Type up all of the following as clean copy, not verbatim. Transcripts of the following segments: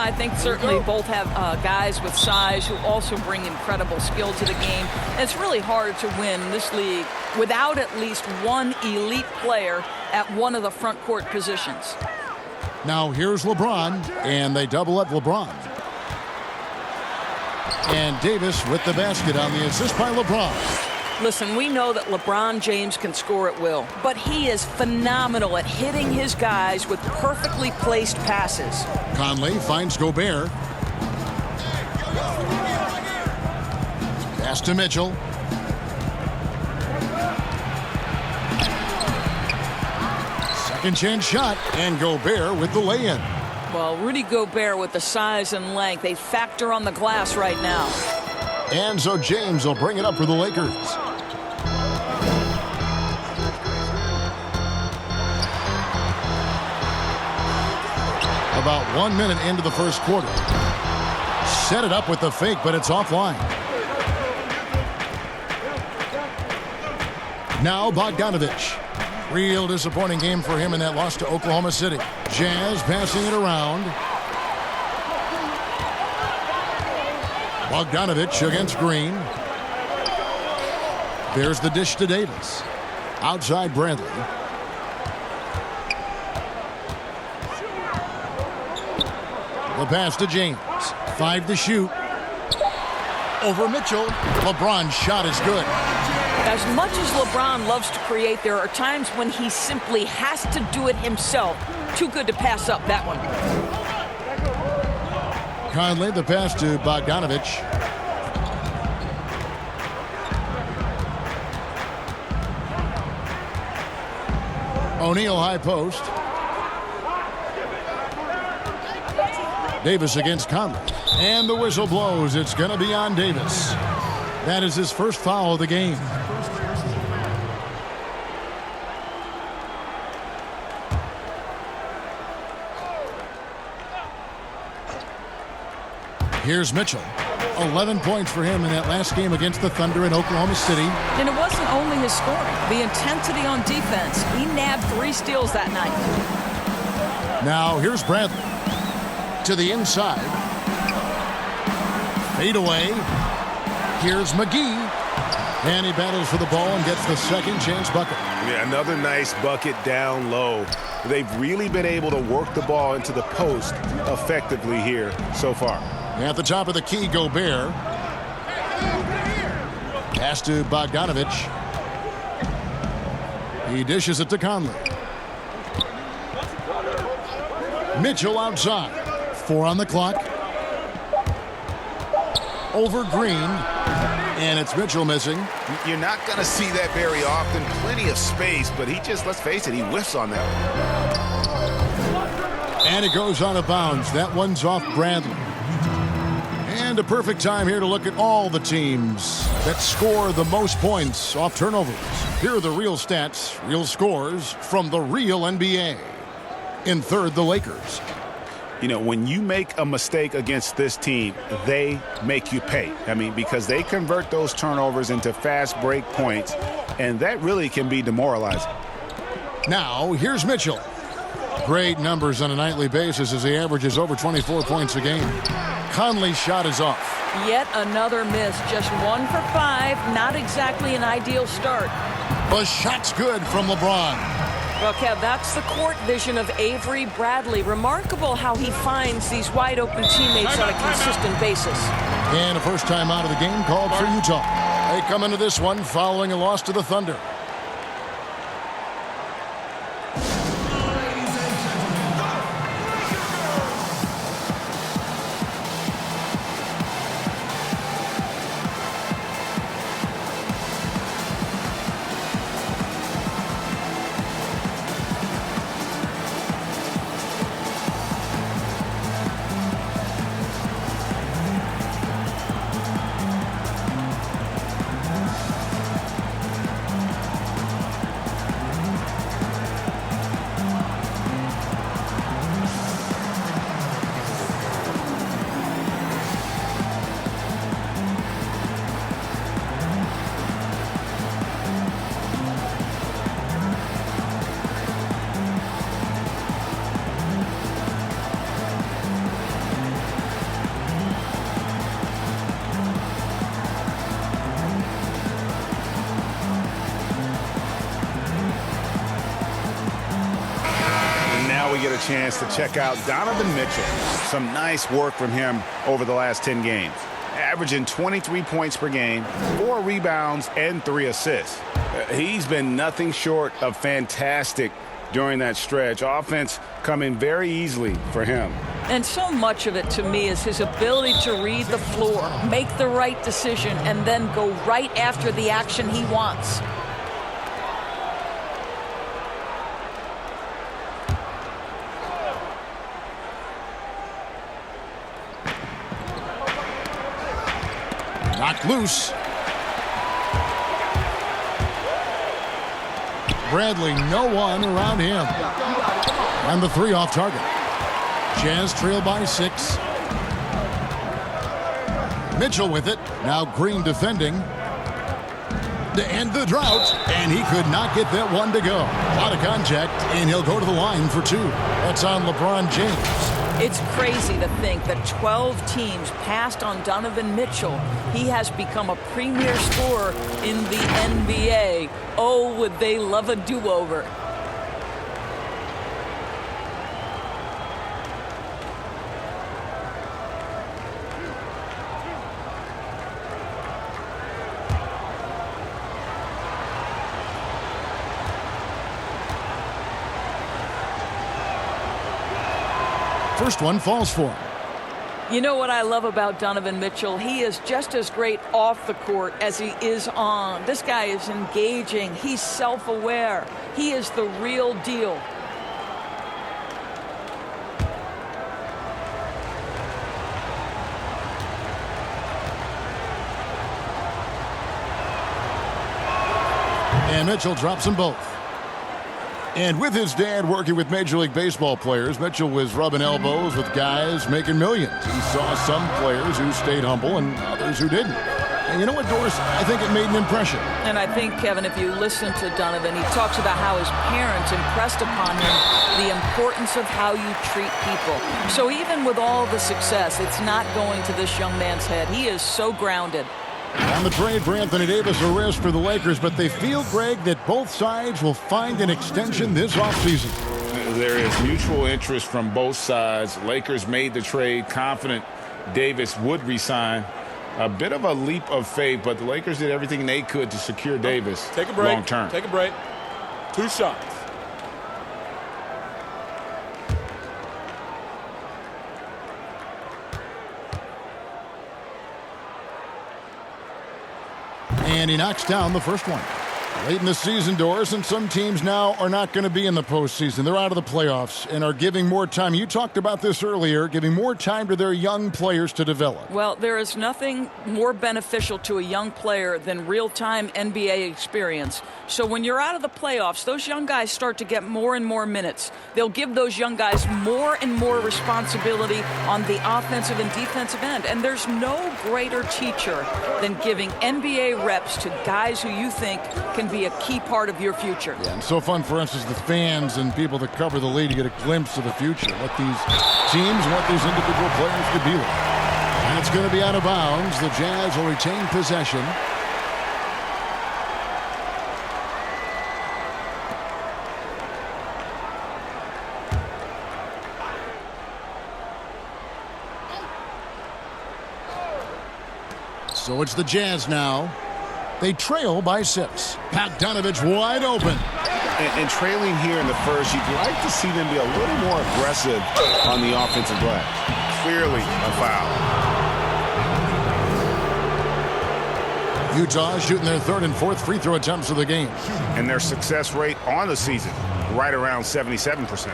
I think certainly both have guys with size who also bring incredible skill to the game. And it's really hard to win this league without at least one elite player at one of the front court positions. Now here's LeBron, and they double up LeBron. And Davis with the basket on the assist by LeBron. Listen, we know that LeBron James can score at will, but he is phenomenal at hitting his guys with perfectly placed passes. Conley finds Gobert. Pass to Mitchell. Second chance shot, and Gobert with the lay-in. Well, Rudy Gobert with the size and length, they factor on the glass right now. And so James will bring it up for the Lakers. About 1 minute into the first quarter. Set it up with the fake, but it's offline. Now Bogdanovich. Real disappointing game for him in that loss to Oklahoma City. Jazz passing it around. Bogdanovich against Green. There's the dish to Davis. Outside Bradley. The pass to James. 5 to shoot. Over Mitchell. LeBron's shot is good. As much as LeBron loves to create, there are times when he simply has to do it himself. Too good to pass up that one. Conley, the pass to Bogdanovich. O'Neal high post. Davis against Conley. And the whistle blows. It's going to be on Davis. That is his first foul of the game. Here's Mitchell. 11 points for him in that last game against the Thunder in Oklahoma City. And it wasn't only his scoring. The intensity on defense. He nabbed 3 steals that night. Now here's Bradley. To the inside. Fade away. Here's McGee. And he battles for the ball and gets the second chance bucket. Yeah, another nice bucket down low. They've really been able to work the ball into the post effectively here so far. At the top of the key, Gobert. Pass to Bogdanovich. He dishes it to Conley. Mitchell outside. 4 on the clock. Over Green. And it's Mitchell missing. You're not going to see that very often. Plenty of space, but he just, let's face it, he whiffs on that one. And it goes out of bounds. That one's off Bradley. And a perfect time here to look at all the teams that score the most points off turnovers. Here are the real stats, real scores from the real NBA. In third, the Lakers. You know, when you make a mistake against this team, they make you pay. I mean, because they convert those turnovers into fast break points, and that really can be demoralizing. Now, here's Mitchell. Great numbers on a nightly basis as he averages over 24 points a game. Conley's shot is off. Yet another miss. Just 1 for 5. Not exactly an ideal start. The shot's good from LeBron. Well, Kev, that's the court vision of Avery Bradley. Remarkable how he finds these wide-open teammates on a consistent basis. And a first time out of the game called for Utah. They come into this one following a loss to the Thunder. get a chance to check out Donovan Mitchell. Some nice work from him over the last 10 games. Averaging 23 points per game, 4 rebounds, and 3 assists. He's been nothing short of fantastic during that stretch. Offense coming very easily for him. And so much of it to me is his ability to read the floor, make the right decision, and then go right after the action he wants. Knocked loose. Bradley, no one around him. And the 3 off target. Jazz trail by 6. Mitchell with it. Now Green defending. To end the drought. And he could not get that one to go. Out of contact, and he'll go to the line for 2. That's on LeBron James. It's crazy to think that 12 teams passed on Donovan Mitchell. He has become a premier scorer in the NBA. Oh, would they love a do-over. First one falls for him. You know what I love about Donovan Mitchell? He is just as great off the court as he is on. This guy is engaging. He's self-aware. He is the real deal. And Mitchell drops them both. And with his dad working with Major League Baseball players, Mitchell was rubbing elbows with guys making millions. He saw some players who stayed humble and others who didn't. And you know what, Doris? I think it made an impression. And I think, Kevin, if you listen to Donovan, he talks about how his parents impressed upon him the importance of how you treat people. So even with all the success, it's not going to this young man's head. He is so grounded. On the trade for Anthony Davis, a risk for the Lakers, but they feel, Greg, that both sides will find an extension this offseason. There is mutual interest from both sides. Lakers made the trade confident Davis would resign. A bit of a leap of faith, but the Lakers did everything they could to secure Davis Take a break. long term. Take a break. 2 shots. And he knocks down the first one. Late in the season, Doris, and some teams now are not going to be in the postseason. They're out of the playoffs and are giving more time. You talked about this earlier, giving more time to their young players to develop. Well, there is nothing more beneficial to a young player than real-time NBA experience. So when you're out of the playoffs, those young guys start to get more and more minutes. They'll give those young guys more and more responsibility on the offensive and defensive end. And there's no greater teacher than giving NBA reps to guys who you think can be a key part of your future. Yeah, and so fun for us as the fans and people that cover the league to get a glimpse of the future, what these teams, what these individual players could be like. And it's going to be out of bounds. The Jazz will retain possession. So it's the Jazz now. They trail by 6. Bogdanovich wide open. And trailing here in the first, you'd like to see them be a little more aggressive on the offensive glass. Clearly a foul. Utah shooting their 3rd and 4th free throw attempts of the game. And their success rate on the season, right around 77%.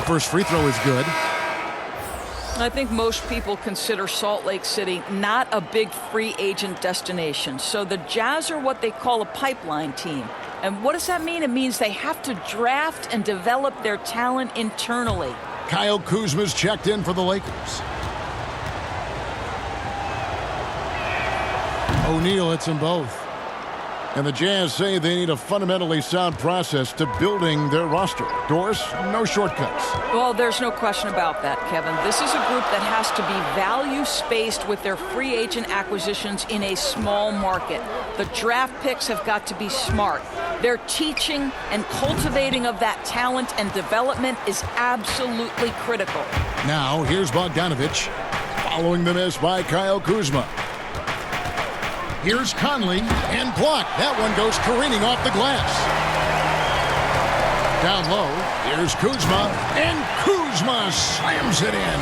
First free throw is good. I think most people consider Salt Lake City not a big free agent destination. So the Jazz are what they call a pipeline team. And what does that mean? It means they have to draft and develop their talent internally. Kyle Kuzma's checked in for the Lakers. O'Neal hits them both. And the Jazz say they need a fundamentally sound process to building their roster. Doris, no shortcuts. Well, there's no question about that, Kevin. This is a group that has to be value-spaced with their free agent acquisitions in a small market. The draft picks have got to be smart. Their teaching and cultivating of that talent and development is absolutely critical. Now, here's Bogdanovich, following the miss by Kyle Kuzma. Here's Conley, and blocked. That one goes careening off the glass. Down low, here's Kuzma, and Kuzma slams it in.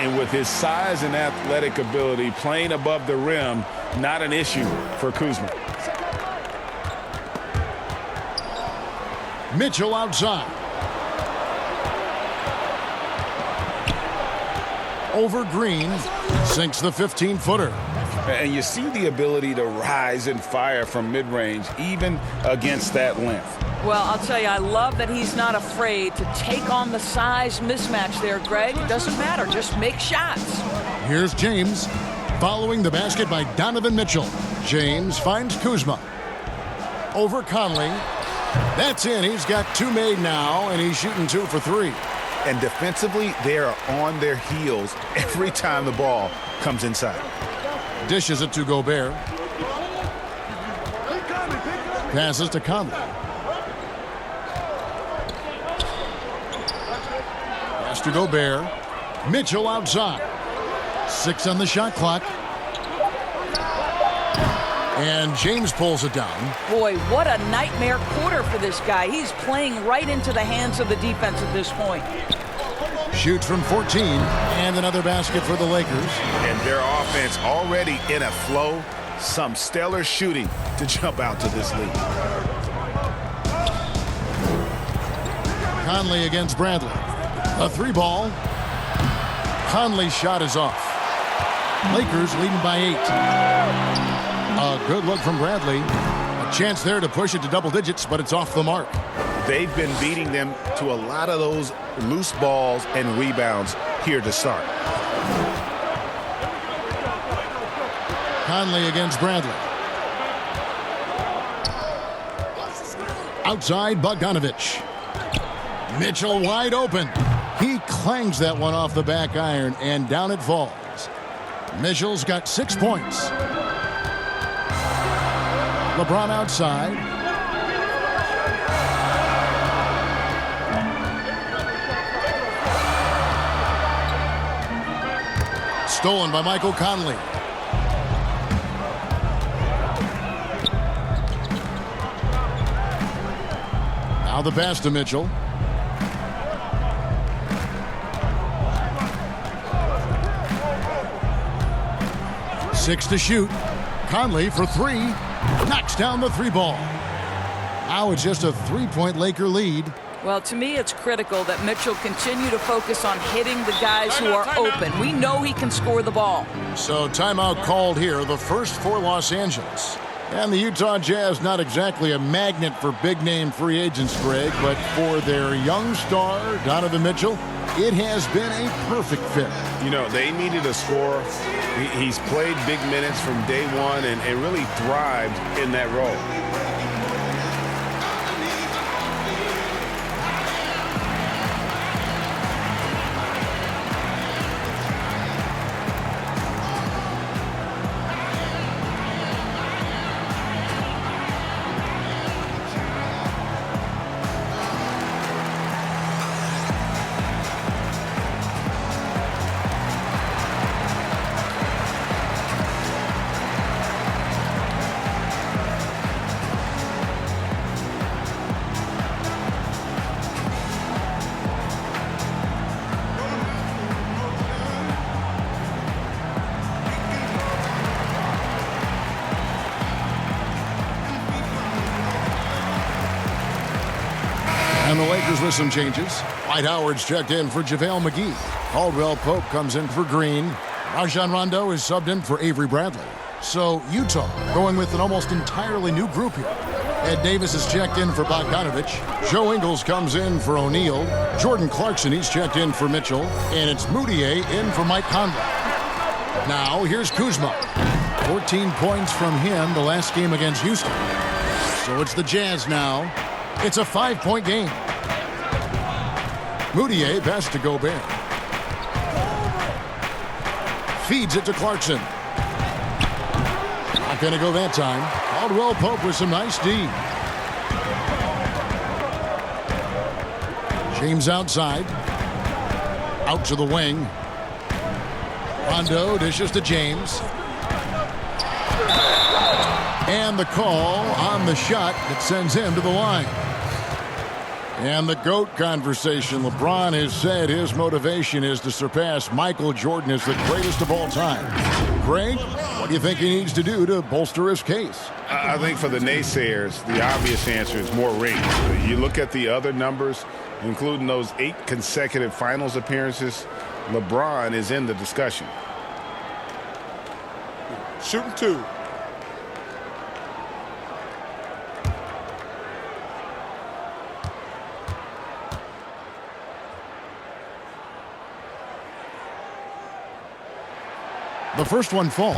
And with his size and athletic ability, playing above the rim, not an issue for Kuzma. Mitchell outside. Over Green, sinks the 15-footer. And you see the ability to rise and fire from mid-range, even against that length. Well, I'll tell you, I love that he's not afraid to take on the size mismatch there, Greg. It doesn't matter. Just make shots. Here's James, following the basket by Donovan Mitchell. James finds Kuzma. Over Conley. That's in. He's got 2 made now, and he's shooting 2 for 3. And defensively, they are on their heels every time the ball comes inside. Dishes it to Gobert. Passes to Conley. Pass to Gobert. Mitchell outside. 6 on the shot clock. And James pulls it down. Boy, what a nightmare quarter for this guy. He's playing right into the hands of the defense at this point. Shoots from 14, and another basket for the Lakers. And their offense already in a flow. Some stellar shooting to jump out to this lead. Conley against Bradley. A 3-ball. Conley's shot is off. Lakers leading by 8. A good look from Bradley. A chance there to push it to double digits, but it's off the mark. They've been beating them to a lot of those loose balls and rebounds here to start. Conley against Bradley. Outside, Bogdanovich. Mitchell wide open. He clangs that one off the back iron, and down it falls. Mitchell's got 6 points. LeBron outside. Stolen by Michael Conley. Now the pass to Mitchell. Six to shoot. Conley for 3. Knocks down the 3-ball. Now it's just a 3-point Laker lead. Well, to me, it's critical that Mitchell continue to focus on hitting the guys who are open. We know he can score the ball. So timeout called here, the first for Los Angeles. And the Utah Jazz, not exactly a magnet for big-name free agents, Greg, but for their young star, Donovan Mitchell, it has been a perfect fit. You know, they needed a scorer. He's played big minutes from day one and really thrived in that role. And the Lakers with some changes. Dwight Howard's checked in for JaVale McGee. Caldwell Pope comes in for Green. Rajon Rondo is subbed in for Avery Bradley. So Utah going with an almost entirely new group here. Ed Davis is checked in for Bogdanovich. Joe Ingles comes in for O'Neal. Jordan Clarkson, he's checked in for Mitchell. And it's Moutier in for Mike Conley. Now here's Kuzma. 14 points from him the last game against Houston. So it's the Jazz now. It's a 5-point game. Moutier pass to Gobert. Feeds it to Clarkson. Not going to go that time. Caldwell Pope with some nice D. James outside. Out to the wing. Rondo dishes to James. And the call on the shot that sends him to the line. And the GOAT conversation. LeBron has said his motivation is to surpass Michael Jordan as the greatest of all time. Greg, what do you think he needs to do to bolster his case? I think for the naysayers, the obvious answer is more rings. You look at the other numbers, including those 8 consecutive finals appearances, LeBron is in the discussion. Shooting 2. The first one falls.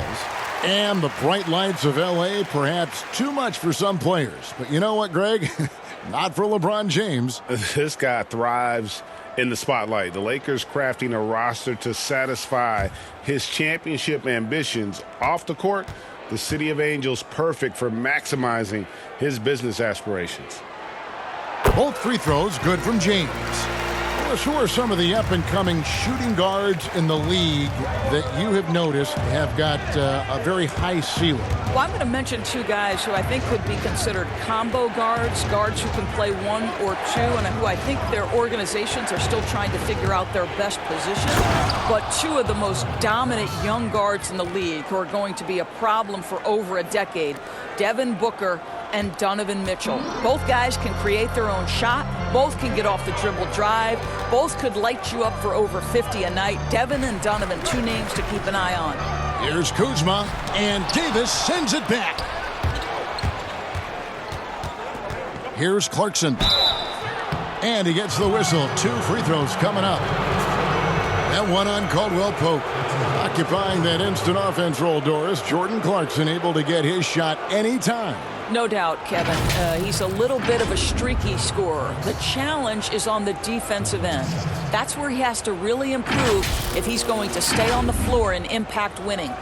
And the bright lights of L.A. perhaps too much for some players. But you know what, Greg? Not for LeBron James. This guy thrives in the spotlight. The Lakers crafting a roster to satisfy his championship ambitions. Off the court, the City of Angels perfect for maximizing his business aspirations. Both free throws good from James. Well, who are some of the up-and-coming shooting guards in the league that you have noticed have got a very high ceiling? Well, I'm going to mention 2 guys who I think could be considered combo guards who can play 1 or 2, and who I think their organizations are still trying to figure out their best position. But 2 of the most dominant young guards in the league who are going to be a problem for over a decade, Devin Booker and Donovan Mitchell. Both guys can create their own shot. Both can get off the dribble drive. Both could light you up for over 50 a night. Devin and Donovan, 2 names to keep an eye on. Here's Kuzma, and Davis sends it back. Here's Clarkson. And he gets the whistle. 2 free throws coming up. That one on Caldwell Pope. Occupying that instant offense role, Doris. Jordan Clarkson able to get his shot anytime. No doubt, Kevin. He's a little bit of a streaky scorer. The challenge is on the defensive end. That's where he has to really improve if he's going to stay on the floor and impact winning.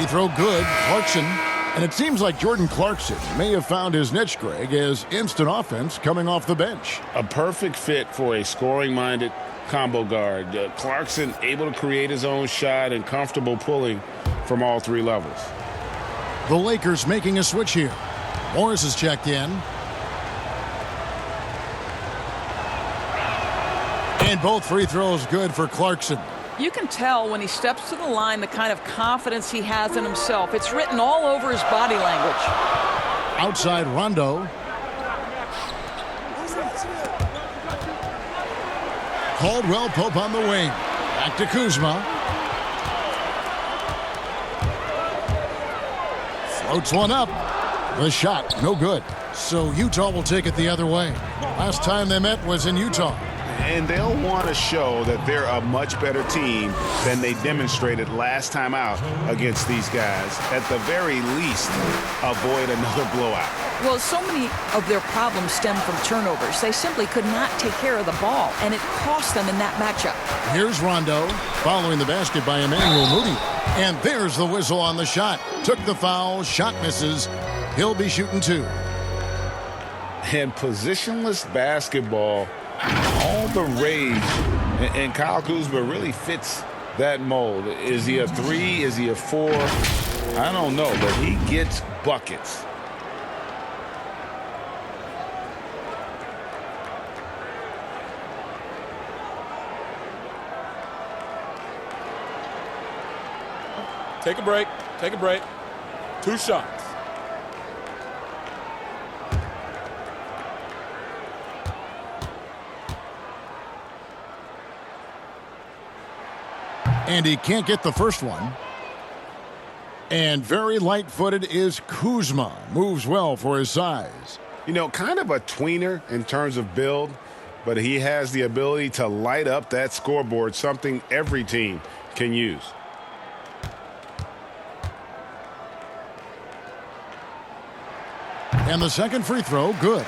Throw good, Clarkson, and it seems like Jordan Clarkson may have found his niche, Greg, as instant offense coming off the bench. A perfect fit for a scoring-minded combo guard. Clarkson able to create his own shot and comfortable pulling from all 3 levels. The Lakers making a switch here. Morris is checked in. And both free throws good for Clarkson. You can tell when he steps to the line the kind of confidence he has in himself. It's written all over his body language. Outside Rondo. Caldwell Pope on the wing. Back to Kuzma. Floats one up. The shot, no good. So Utah will take it the other way. Last time they met was in Utah. And they'll want to show that they're a much better team than they demonstrated last time out against these guys. At the very least, avoid another blowout. Well, so many of their problems stem from turnovers. They simply could not take care of the ball, and it cost them in that matchup. Here's Rondo, following the basket by Emmanuel Moody. And there's the whistle on the shot. Took the foul, shot misses. He'll be shooting 2. And positionless basketball, all the rage, and Kyle Kuzma really fits that mold. Is he a 3? Is he a 4? I don't know, but he gets buckets. Take a break. Take a break. 2 shots. And he can't get the first one. And very light-footed is Kuzma. Moves well for his size. You know, kind of a tweener in terms of build, but he has the ability to light up that scoreboard, something every team can use. And the second free throw, good.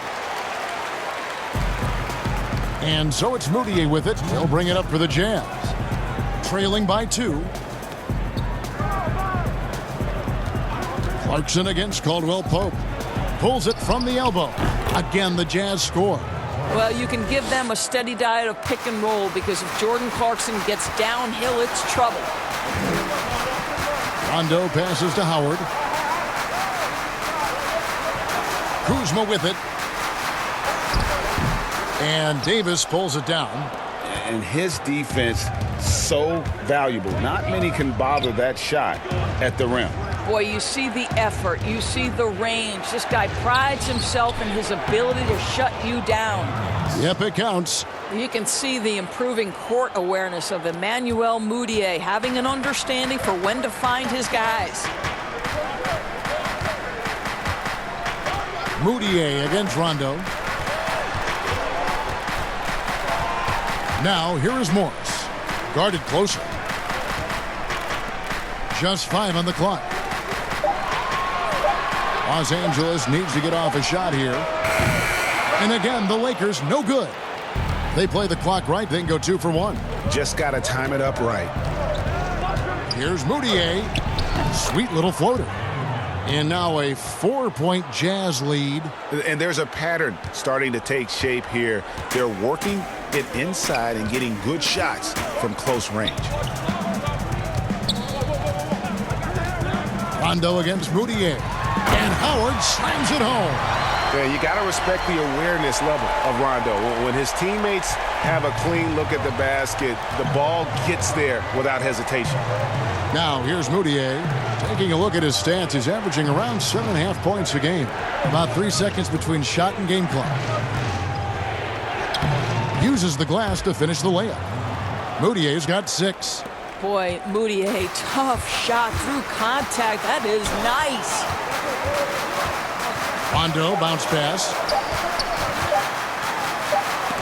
And so it's Moutier with it. He'll bring it up for the Jazz. Trailing by 2. Clarkson against Caldwell Pope. Pulls it from the elbow. Again, the Jazz score. Well, you can give them a steady diet of pick and roll because if Jordan Clarkson gets downhill, it's trouble. Rondo passes to Howard. Kuzma with it. And Davis pulls it down. And his defense, so valuable. Not many can bother that shot at the rim. Boy, you see the effort. You see the range. This guy prides himself in his ability to shut you down. Yep, it counts. You can see the improving court awareness of Emmanuel Moutier, having an understanding for when to find his guys. Moutier against Rondo. Now, here is Morris. Guarded closer. Just 5 on the clock. Los Angeles needs to get off a shot here. And again, the Lakers, no good. They play the clock right, they can go 2 for 1. Just got to time it up right. Here's Moutier. Sweet little floater. And now a 4-point Jazz lead. And there's a pattern starting to take shape here. They're working it inside and getting good shots from close range. Rondo against Moutier. And Howard slams it home. Yeah, you got to respect the awareness level of Rondo. When his teammates have a clean look at the basket, the ball gets there without hesitation. Now, here's Moutier. Taking a look at his stats, he's averaging around 7.5 points a game. About 3 seconds between shot and game clock. Uses the glass to finish the layup. Moutier's got 6. Boy, Moutier, tough shot through contact. That is nice. Rondo, bounce pass.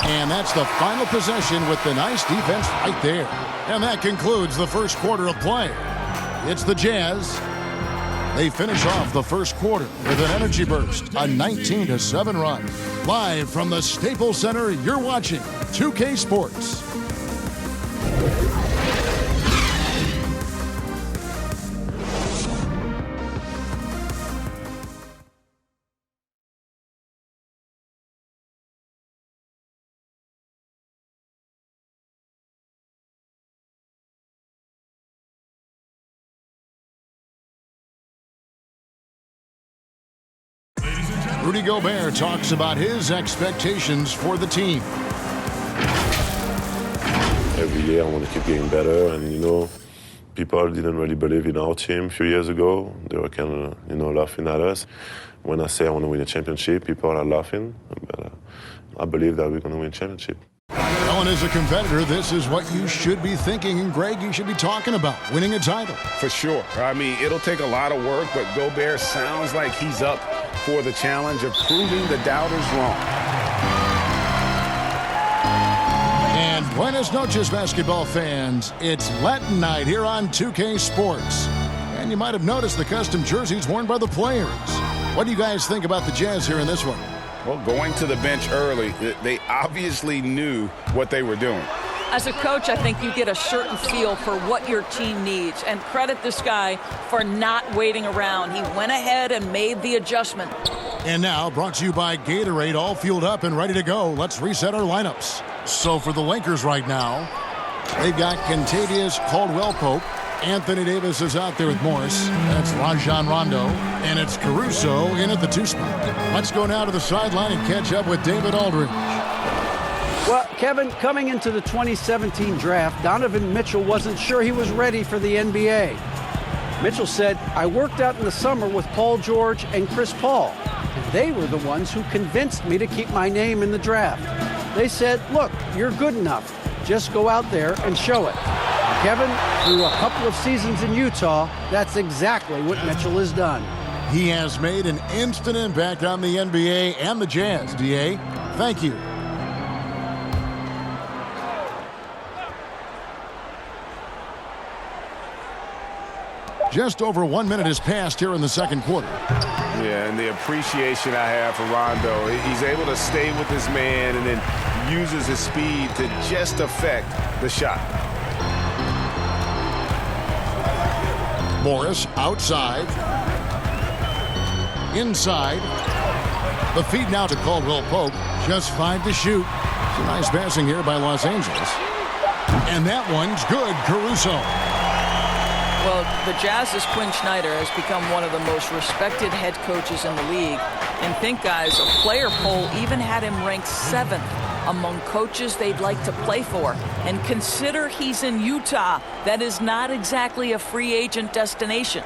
And that's the final possession with the nice defense right there. And that concludes the first quarter of play. It's the Jazz. They finish off the first quarter with an energy burst, a 19-7 run. Live from the Staples Center, you're watching 2K Sports. Rudy Gobert talks about his expectations for the team. Every year I want to keep getting better, and you know, people didn't really believe in our team a few years ago. They were kind of, you know, laughing at us. When I say I want to win a championship, people are laughing, but I believe that we're going to win a championship. Well, and as a competitor, this is what you should be thinking, and Greg, you should be talking about, winning a title. For sure. I mean, it'll take a lot of work, but Gobert sounds like he's up for the challenge of proving the doubters wrong. And buenas noches, basketball fans. It's Latin night here on 2K Sports. And you might have noticed the custom jerseys worn by the players. What do you guys think about the Jazz here in this one? Well, going to the bench early, they obviously knew what they were doing. As a coach, I think you get a certain feel for what your team needs. And credit this guy for not waiting around. He went ahead and made the adjustment. And now, brought to you by Gatorade, all fueled up and ready to go. Let's reset our lineups. So for the Lakers right now, they've got Kentavious Caldwell-Pope. Anthony Davis is out there with Morris. That's Rajon Rondo. And it's Caruso in at the 2 spot. Let's go now to the sideline and catch up with David Aldridge. Well, Kevin, coming into the 2017 draft, Donovan Mitchell wasn't sure he was ready for the NBA. Mitchell said, "I worked out in the summer with Paul George and Chris Paul, and they were the ones who convinced me to keep my name in the draft. They said, look, you're good enough. Just go out there and show it." Kevin, through a couple of seasons in Utah, that's exactly what Mitchell has done. He has made an instant impact on the NBA and the Jazz. D.A., thank you. Just over 1 minute has passed here in the second quarter. Yeah, and the appreciation I have for Rondo, he's able to stay with his man and then uses his speed to just affect the shot. Morris outside. Inside. The feed now to Caldwell Pope. Just 5 to shoot. Some nice passing here by Los Angeles. And that one's good. Caruso. Well, the Jazz's Quinn Snyder has become one of the most respected head coaches in the league. And think, guys, a player poll even had him ranked 7th among coaches they'd like to play for. And consider he's in Utah. That is not exactly a free agent destination.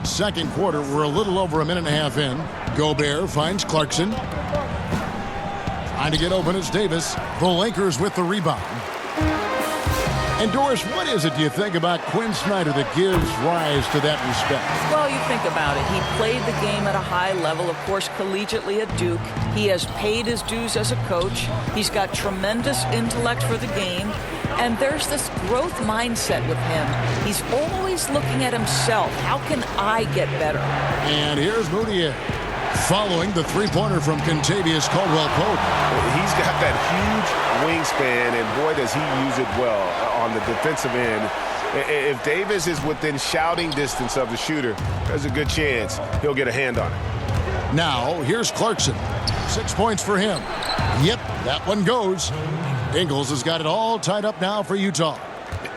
Second quarter, we're a little over a minute and a half in. Gobert finds Clarkson. Trying to get open is Davis. The Lakers with the rebound. And Doris, what is it, do you think, about Quinn Snyder that gives rise to that respect? Well, you think about it. He played the game at a high level, of course, collegiately at Duke. He has paid his dues as a coach. He's got tremendous intellect for the game. And there's this growth mindset with him. He's always looking at himself. How can I get better? And here's Moutier following the three-pointer from Kentavious Caldwell-Pope. He's got that huge wingspan, and boy, does he use it well on the defensive end. If Davis is within shouting distance of the shooter, there's a good chance he'll get a hand on it. Now, here's Clarkson. 6 points for him. Yep, that one goes. Ingles has got it all tied up now for Utah.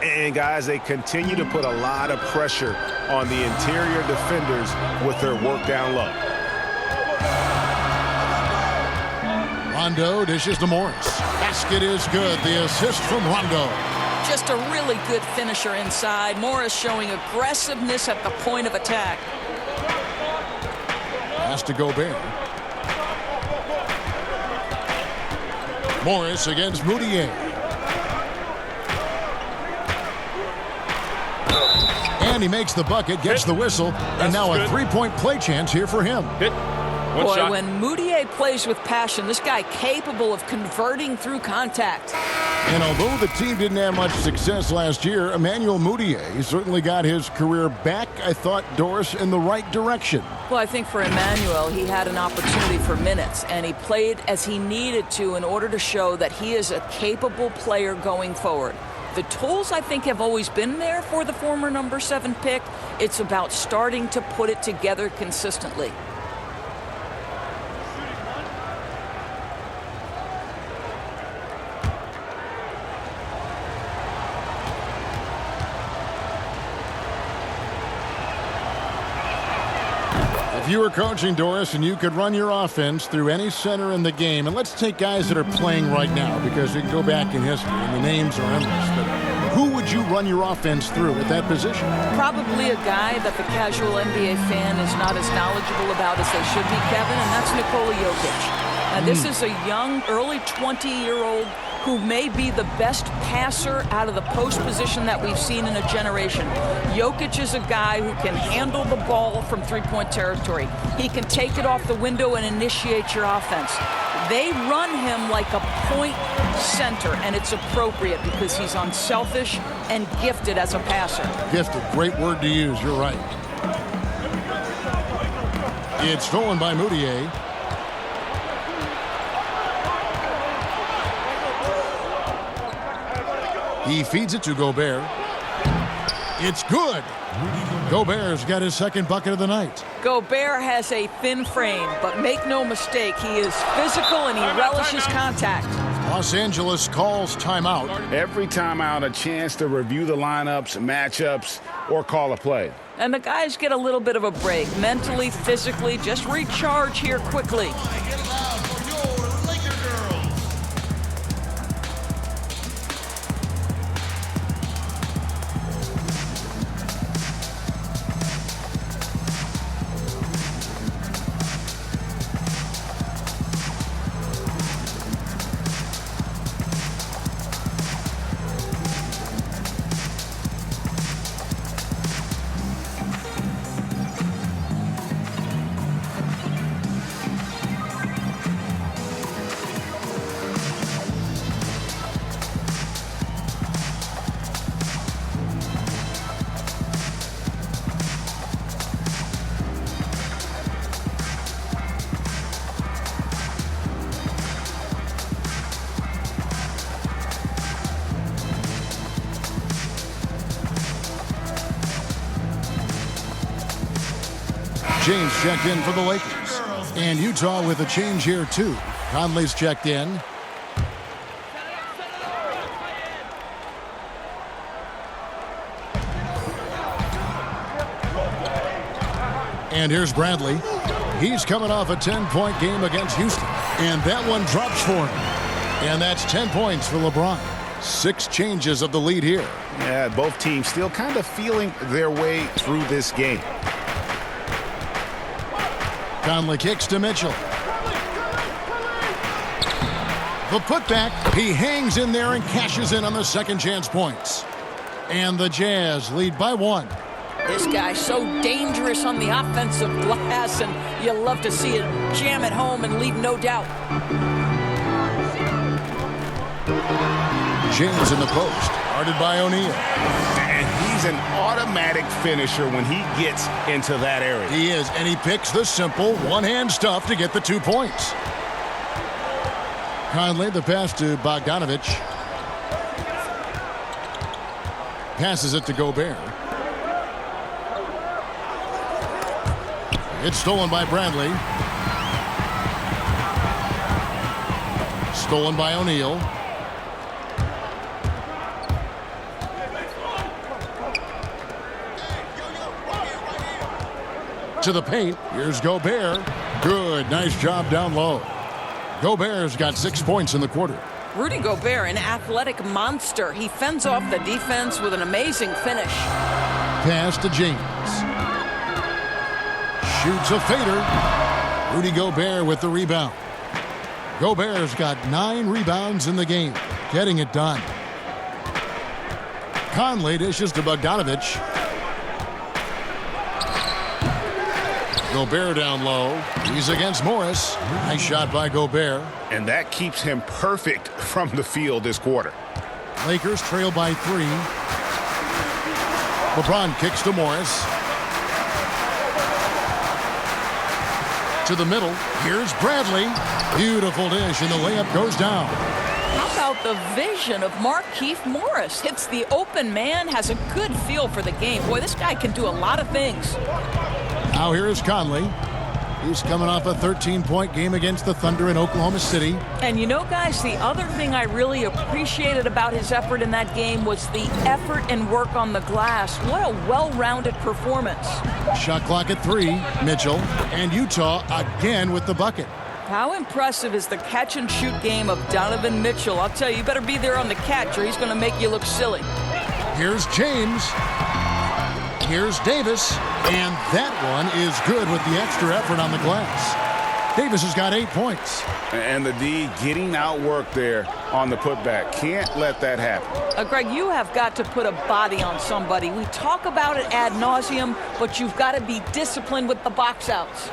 And, guys, they continue to put a lot of pressure on the interior defenders with their work down low. Rondo dishes to Morris. Basket is good. The assist from Rondo. Just a really good finisher inside. Morris showing aggressiveness at the point of attack. Pass to Gobert. Morris against Moutier. And he makes the bucket, gets the whistle, and now a three-point play chance here for him. Boy, when Moutier plays with passion, this guy capable of converting through contact. And although the team didn't have much success last year, Emmanuel Moutier certainly got his career back, I thought, Doris, in the right direction. Well, I think for Emmanuel, he had an opportunity for minutes, and he played as he needed to in order to show that he is a capable player going forward. The tools, I think, have always been there for the former number 7 pick. It's about starting to put it together consistently. If you were coaching, Doris, and you could run your offense through any center in the game, and let's take guys that are playing right now because we can go back in history and the names are endless, but who would you run your offense through at that position? Probably a guy that the casual NBA fan is not as knowledgeable about as they should be, Kevin, and that's Nikola Jokic. Now, this is a young, early 20-year-old who may be the best passer out of the post position that we've seen in a generation. Jokic is a guy who can handle the ball from three-point territory. He can take it off the window and initiate your offense. They run him like a point center, and it's appropriate because he's unselfish and gifted as a passer. Gifted, great word to use, you're right. It's stolen by Moutier. He feeds it to Gobert. It's good. Gobert's got his second bucket of the night. Gobert has a thin frame, but make no mistake, he is physical and he relishes contact. Los Angeles calls timeout. Every timeout, a chance to review the lineups, matchups, or call a play. And the guys get a little bit of a break, mentally, physically, just recharge here quickly. James checked in for the Lakers. And Utah with a change here, too. Conley's checked in. And here's Bradley. He's coming off a 10-point game against Houston. And that one drops for him. And that's 10 points for LeBron. 6 changes of the lead here. Yeah, both teams still kind of feeling their way through this game. Conley kicks to Mitchell. The putback. He hangs in there and cashes in on the second chance points. And the Jazz lead by 1. This guy's so dangerous on the offensive glass, and you love to see it jam it home and leave no doubt. James in the post, guarded by O'Neal. And he's an automatic finisher when he gets into that area. He is, and he picks the simple one-hand stuff to get the 2 points. Conley, the pass to Bogdanovich. Passes it to Gobert. It's stolen by Bradley. Stolen by O'Neal. To the paint. Here's Gobert. Good. Nice job down low. Gobert's got 6 points in the quarter. Rudy Gobert, an athletic monster. He fends off the defense with an amazing finish. Pass to James. Shoots a fader. Rudy Gobert with the rebound. Gobert's got 9 rebounds in the game. Getting it done. Conley dishes to Bogdanovich. Gobert down low. He's against Morris. Nice shot by Gobert. And that keeps him perfect from the field this quarter. Lakers trail by 3. LeBron kicks to Morris. To the middle. Here's Bradley. Beautiful dish, and the layup goes down. How about the vision of Markieff Morris? Hits the open man, has a good feel for the game. Boy, this guy can do a lot of things. Now here is Conley. He's coming off a 13-point game against the Thunder in Oklahoma City. And you know, guys, the other thing I really appreciated about his effort in that game was the effort and work on the glass. What a well-rounded performance. Shot clock at 3. Mitchell. And Utah again with the bucket. How impressive is the catch-and-shoot game of Donovan Mitchell? I'll tell you, you better be there on the catch or he's going to make you look silly. Here's James. Here's Davis. And that one is good with the extra effort on the glass. Davis has got 8 points. And the D getting outworked there on the putback. Can't let that happen. Greg, you have got to put a body on somebody. We talk about it ad nauseum, but you've got to be disciplined with the box outs.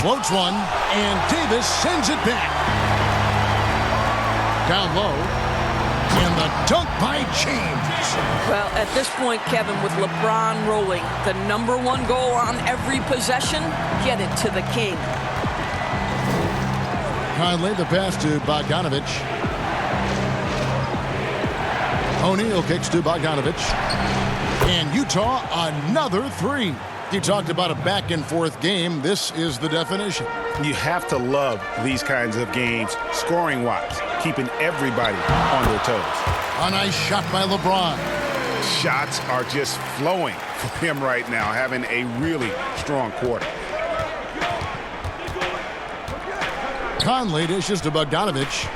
Floats one, and Davis sends it back. Down low. And the dunk by James. Well, at this point, Kevin, with LeBron rolling, the #1 goal on every possession, get it to the king. Conley, the pass to Bogdanovich. O'Neal kicks to Bogdanovich. And Utah, another 3. You talked about a back-and-forth game. This is the definition. You have to love these kinds of games, scoring-wise, keeping everybody on their toes. A nice shot by LeBron. Shots are just flowing for him right now, having a really strong quarter. Conley dishes to Bogdanovich.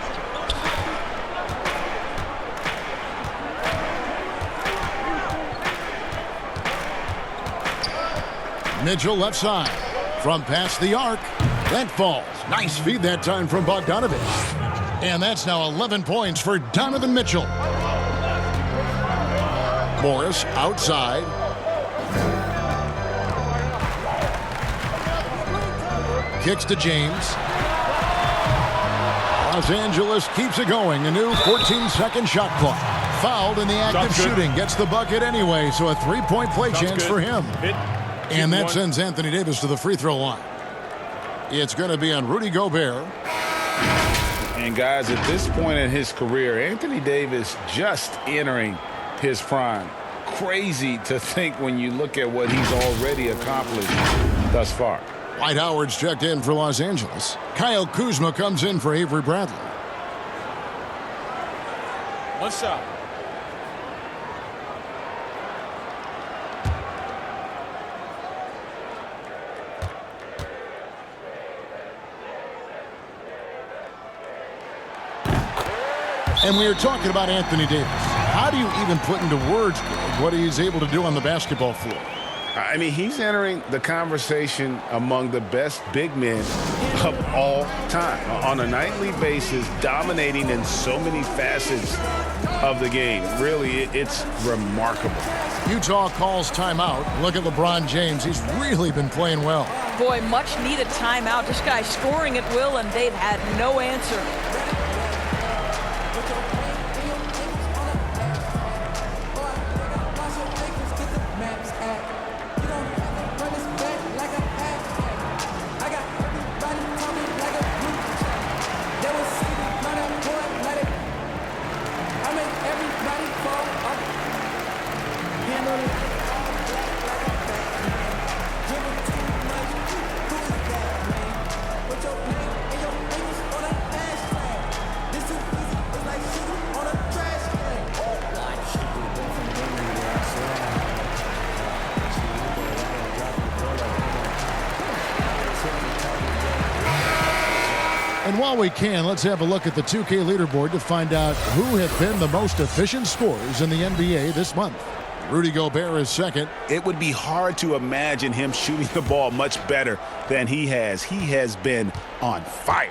Mitchell left side. From past the arc. That falls. Nice feed that time from Bogdanovich. And that's now 11 points for Donovan Mitchell. Morris outside. Kicks to James. Los Angeles keeps it going. A new 14-second shot clock. Fouled in the act of shooting. Gets the bucket anyway, so a 3-point play chance for him. And that sends Anthony Davis to the free throw line. It's going to be on Rudy Gobert. And guys, at this point in his career, Anthony Davis just entering his prime. Crazy to think when you look at what he's already accomplished thus far. Dwight Howard's checked in for Los Angeles. Kyle Kuzma comes in for Avery Bradley. One shot. And we are talking about Anthony Davis. How do you even put into words, Greg, what he's able to do on the basketball floor? I mean, he's entering the conversation among the best big men of all time. On a nightly basis, dominating in so many facets of the game. Really, it's remarkable. Utah calls timeout. Look at LeBron James. He's really been playing well. Boy, much needed timeout. This guy scoring at will, and they've had no answer. And while we can, let's have a look at the 2K leaderboard to find out who have been the most efficient scorers in the NBA this month. Rudy Gobert is second. It would be hard to imagine him shooting the ball much better than he has. He has been on fire.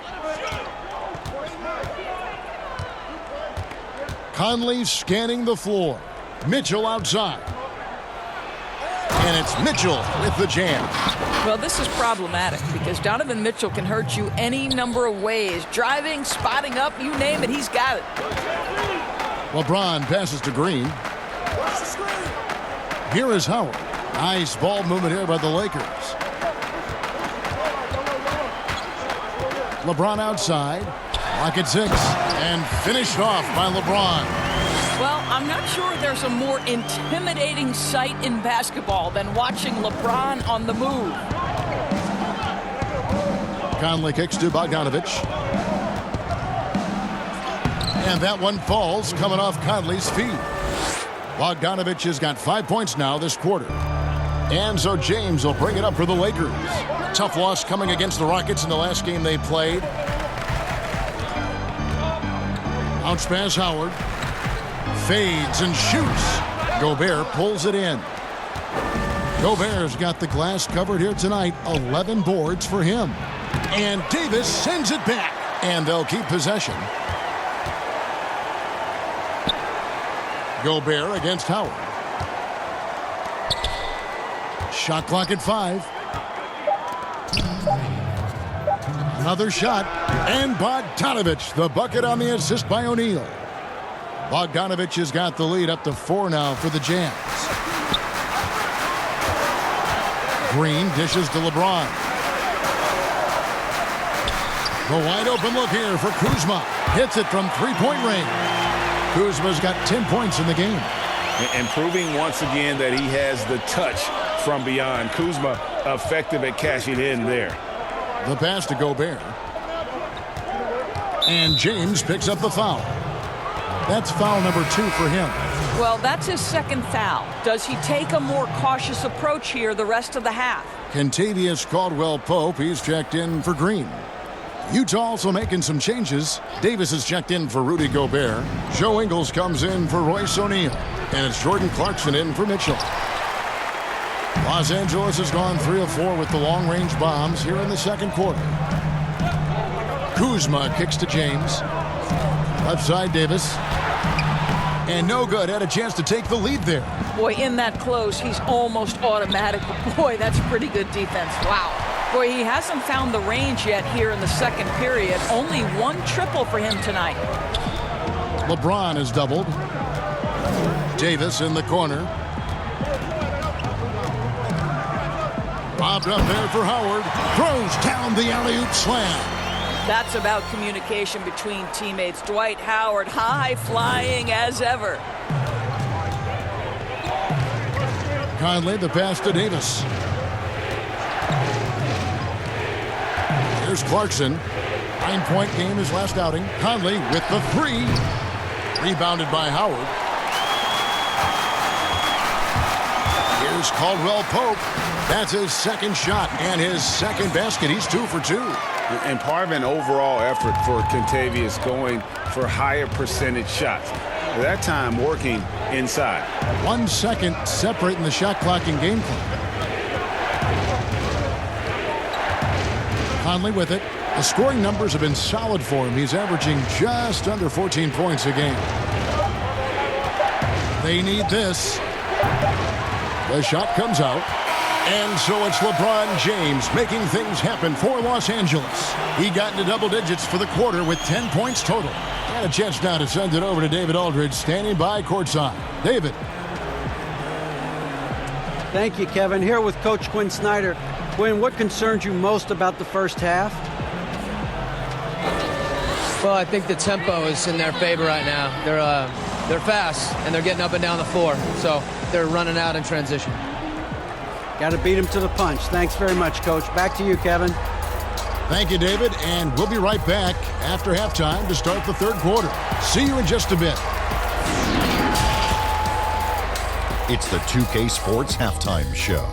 Conley scanning the floor. Mitchell outside. And it's Mitchell with the jam. Well, this is problematic because Donovan Mitchell can hurt you any number of ways. Driving, spotting up, you name it, he's got it. LeBron passes to Green. Here is Howard. Nice ball movement here by the Lakers. LeBron outside. Lock at 6. And finished off by LeBron. Well, I'm not sure there's a more intimidating sight in basketball than watching LeBron on the move. Conley kicks to Bogdanovich. And that one falls, coming off Conley's feet. Bogdanovich has got 5 points now this quarter. And so James will bring it up for the Lakers. Tough loss coming against the Rockets in the last game they played. Bounce pass Howard. Fades and shoots. Gobert pulls it in. Gobert's got the glass covered here tonight. 11 boards for him. And Davis sends it back. And they'll keep possession. Gobert against Howard. Shot clock at 5. Another shot. And Bogdanovich, the bucket on the assist by O'Neal. Bogdanovich has got the lead up to 4 now for the Jazz. Green dishes to LeBron. The wide open look here for Kuzma. Hits it from three-point range. Kuzma's got 10 points in the game. And proving once again that he has the touch from beyond. Kuzma effective at cashing in there. The pass to Gobert. And James picks up the foul. That's foul number 2 for him. Well, that's his second foul. Does he take a more cautious approach here the rest of the half? Kentavious Caldwell-Pope, he's checked in for Green. Utah also making some changes. Davis is checked in for Rudy Gobert. Joe Ingles comes in for Royce O'Neal. And it's Jordan Clarkson in for Mitchell. Los Angeles has gone 3 of 4 with the long-range bombs here in the second quarter. Kuzma kicks to James. Left side, Davis. And no good. Had a chance to take the lead there. Boy, in that close, he's almost automatic. Boy, that's pretty good defense. Wow. Boy, he hasn't found the range yet here in the second period. Only 1 triple for him tonight. LeBron is doubled. Davis in the corner. Bobbed up there for Howard. Throws down the alley-oop slam. That's about communication between teammates. Dwight Howard, high-flying as ever. Conley, the pass to Davis. Here's Clarkson. 9-point game his last outing. Conley with the three. Rebounded by Howard. Here's Caldwell Pope. That's his second shot and his second basket. He's 2 for 2. And part of an overall effort for Kentavious going for higher percentage shots. That time working inside. 1 second separating the shot clock and game clock. Conley with it. The scoring numbers have been solid for him. He's averaging just under 14 points a game. They need this. The shot comes out. And so it's LeBron James making things happen for Los Angeles. He got into double digits for the quarter with 10 points total. And a chance now to send it over to David Aldridge, standing by courtside. David. Thank you, Kevin. Here with Coach Quinn Snyder. Quinn, what concerns you most about the first half? Well, I think the tempo is in their favor right now. They're fast, and they're getting up and down the floor. So they're running out in transition. Got to beat him to the punch. Thanks very much, Coach. Back to you, Kevin. Thank you, David. And we'll be right back after halftime to start the third quarter. See you in just a bit. It's the 2K Sports Halftime Show.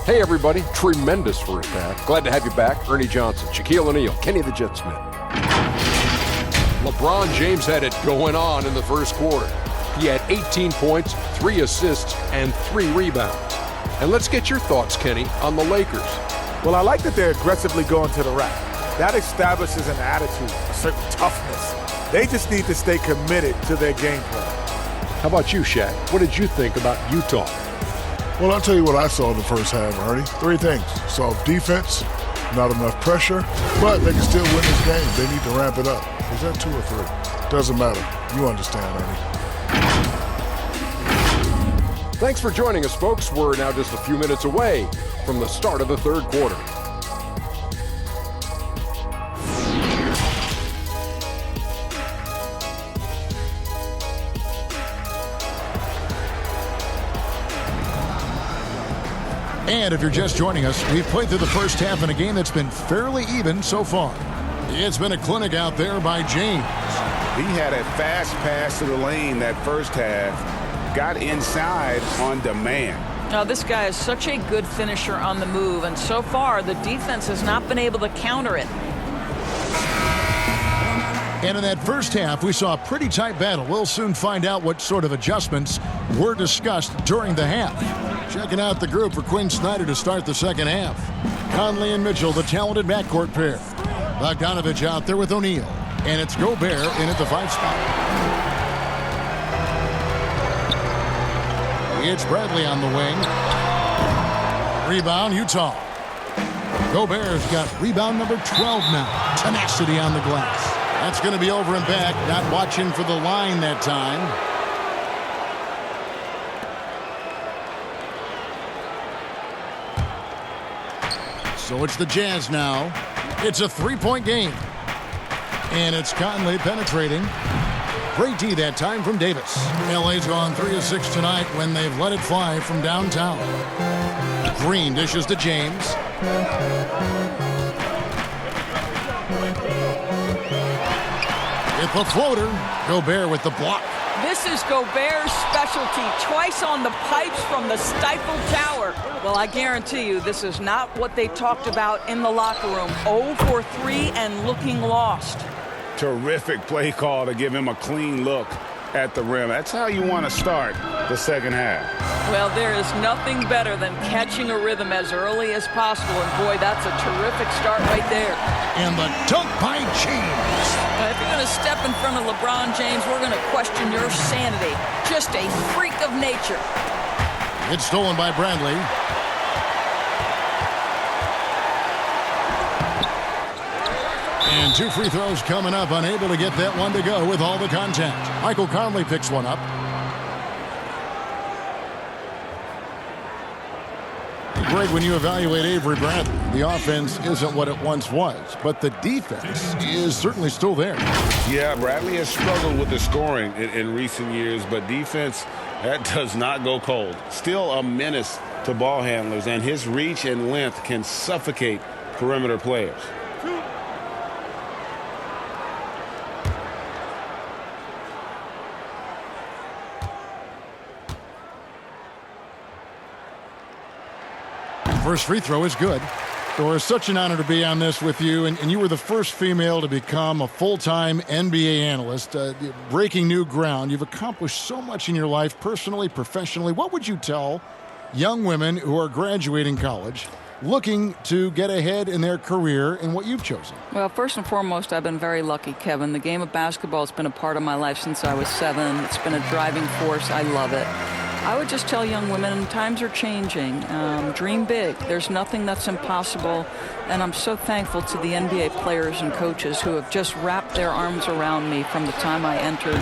Hey, everybody. Tremendous first half. Glad to have you back. Ernie Johnson, Shaquille O'Neal, Kenny the Jet Smith. LeBron James had it going on in the first quarter. He had 18 points, 3 assists, and 3 rebounds. And let's get your thoughts, Kenny, on the Lakers. Well, I like that they're aggressively going to the rack. That establishes an attitude, a certain toughness. They just need to stay committed to their game plan. How about you, Shaq? What did you think about Utah? Well, I'll tell you what I saw in the first half, Ernie. 3 things. Soft defense, not enough pressure, but they can still win this game. They need to ramp it up. Is that 2 or 3? Doesn't matter. You understand, Ernie. Thanks for joining us, folks. We're now just a few minutes away from the start of the third quarter. And if you're just joining us, we've played through the first half in a game that's been fairly even so far. It's been a clinic out there by James. He had a fast pass to the lane that first half. Got inside on demand. Now, this guy is such a good finisher on the move, and so far the defense has not been able to counter it. And in that first half, we saw a pretty tight battle. We'll soon find out what sort of adjustments were discussed during the half. Checking out the group for Quinn Snyder to start the second half. Conley and Mitchell, the talented backcourt pair. Bogdanovich out there with O'Neal. And it's Gobert in at the 5 spot. It's Bradley on the wing. Rebound, Utah. Gobert's got rebound number 12 now. Tenacity on the glass. That's going to be over and back. Not watching for the line that time. So it's the Jazz now. It's a 3-point game. And it's Conley penetrating. Great D that time from Davis. LA's gone 3 of 6 tonight when they've let it fly from downtown. Green dishes to James. With the floater, Gobert with the block. This is Gobert's specialty, twice on the pipes from the stifled tower. Well, I guarantee you this is not what they talked about in the locker room. 0 for 3 and looking lost. Terrific play call to give him a clean look at the rim. That's how you want to start the second half. Well, there is nothing better than catching a rhythm as early as possible, and boy, that's a terrific start right there. And the dunk by James. If you're going to step in front of LeBron James, we're going to question your sanity. Just a freak of nature. It's stolen by Bradley. And 2 free throws coming up, unable to get that one to go with all the contact. Michael Conley picks one up. Greg, when you evaluate Avery Bradley, the offense isn't what it once was, but the defense is certainly still there. Yeah, Bradley has struggled with the scoring in recent years, but defense, that does not go cold. Still a menace to ball handlers, and his reach and length can suffocate perimeter players. First free throw is good. Dora, such an honor to be on this with you, and you were the first female to become a full-time NBA analyst, breaking new ground. You've accomplished so much in your life, personally, professionally. What would you tell young women who are graduating college, looking to get ahead in their career in what you've chosen? Well, first and foremost, I've been very lucky, Kevin. The game of basketball has been a part of my life since I was 7. It's been a driving force. I love it. I would just tell young women, times are changing. Dream big. There's nothing that's impossible. And I'm so thankful to the NBA players and coaches who have just wrapped their arms around me from the time I entered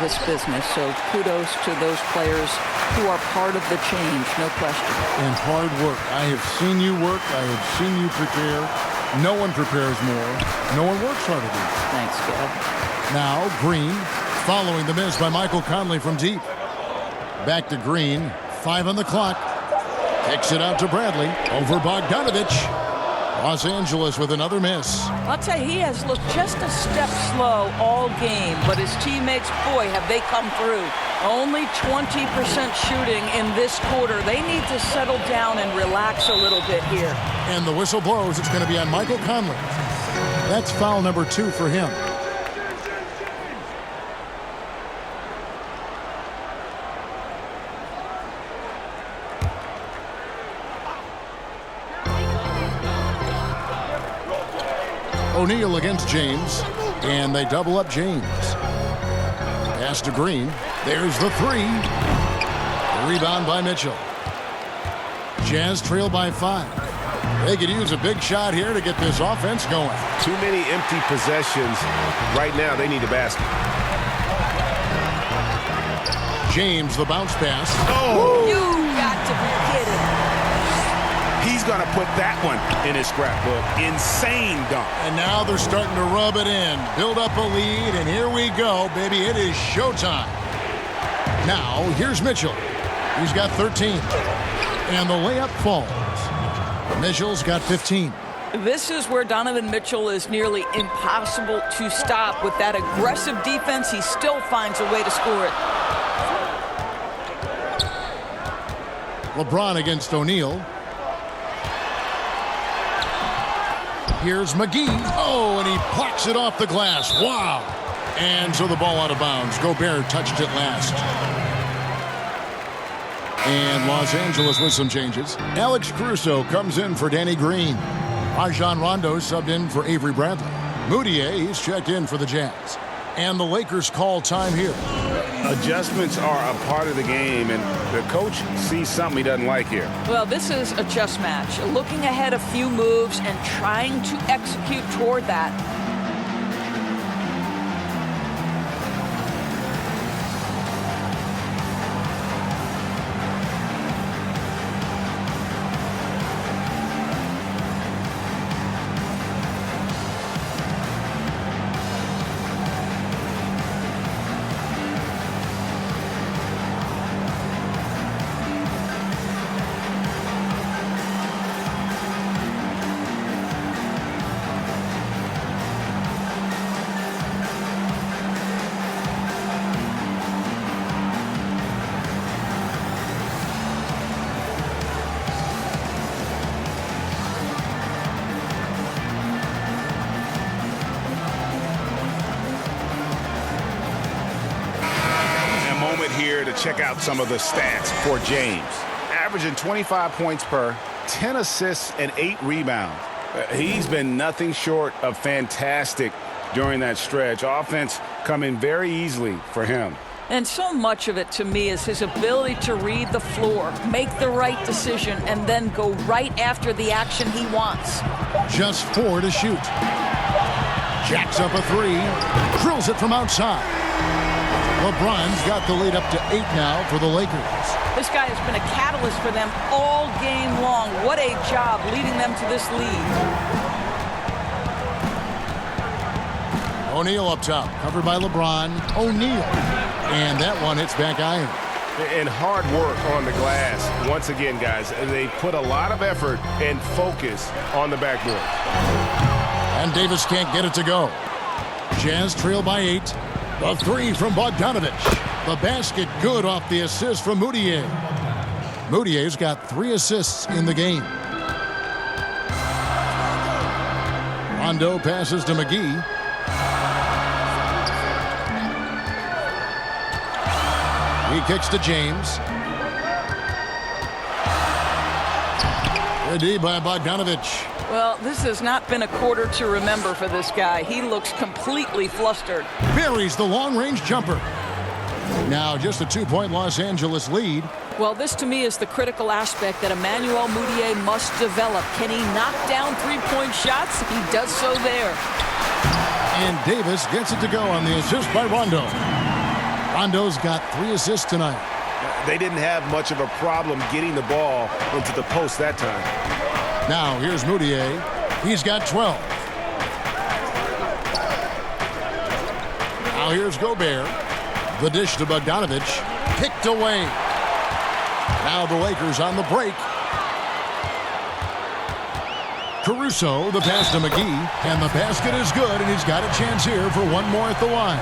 this business. So kudos to those players who are part of the change, no question. And hard work. I have seen you work. I have seen you prepare. No one prepares more. No one works harder than you. Thanks, Kev. Now, Green, following the miss by Michael Conley from deep. Back to Green, 5 on the clock. Kicks it out to Bradley, over Bogdanovich. Los Angeles with another miss. I'll tell you, he has looked just a step slow all game, but his teammates, boy, have they come through. Only 20% shooting in this quarter. They need to settle down and relax a little bit here. And the whistle blows. It's going to be on Michael Conley. That's foul number 2 for him. O'Neal against James, and they double up James. Pass to Green. There's the 3. The rebound by Mitchell. Jazz trail by 5. They could use a big shot here to get this offense going. Too many empty possessions. Right now, they need a basket. James, the bounce pass. Oh! You got to be kidding. He's going to put that one in his scrapbook. Insane dunk. And now they're starting to rub it in. Build up a lead, and here we go, baby. It is showtime. Now, here's Mitchell. He's got 13. And the layup falls. Mitchell's got 15. This is where Donovan Mitchell is nearly impossible to stop. With that aggressive defense, he still finds a way to score it. LeBron against O'Neal. Here's McGee. Oh, and he plucks it off the glass. Wow. And so the ball out of bounds. Gobert touched it last. And Los Angeles with some changes. Alex Caruso comes in for Danny Green. Rajon Rondo subbed in for Avery Bradley. Moutier, he's checked in for the Jazz. And the Lakers call time here. Adjustments are a part of the game, and the coach sees something he doesn't like here. Well, this is a chess match. Looking ahead a few moves and trying to execute toward that. Here to check out some of the stats for James. Averaging 25 points per, 10 assists, and 8 rebounds. He's been nothing short of fantastic during that stretch. Offense coming very easily for him. And so much of it to me is his ability to read the floor, make the right decision, and then go right after the action he wants. Just 4 to shoot. Jacks up a 3. Drills it from outside. LeBron's got the lead up to 8 now for the Lakers. This guy has been a catalyst for them all game long. What a job leading them to this lead. O'Neal up top, covered by LeBron. O'Neal. And that one hits back iron. And hard work on the glass. Once again, guys, they put a lot of effort and focus on the backboard. And Davis can't get it to go. Jazz trail by 8. The three from Bogdanovich. The basket good off the assist from Moutier. Moutier's got 3 assists in the game. Rondo passes to McGee. He kicks to James. Ready by Bogdanovich. Well, this has not been a quarter to remember for this guy. He looks completely flustered. Buries the long-range jumper. Now just a 2-point Los Angeles lead. Well, this to me is the critical aspect that Emmanuel Moutier must develop. Can he knock down 3-point shots? He does so there. And Davis gets it to go on the assist by Rondo. Rondo's got 3 assists tonight. They didn't have much of a problem getting the ball into the post that time. Now here's Moutier. He's got 12. Now here's Gobert. The dish to Bogdanovich. Kicked away. Now the Lakers on the break. Caruso, the pass to McGee. And the basket is good, and he's got a chance here for one more at the line.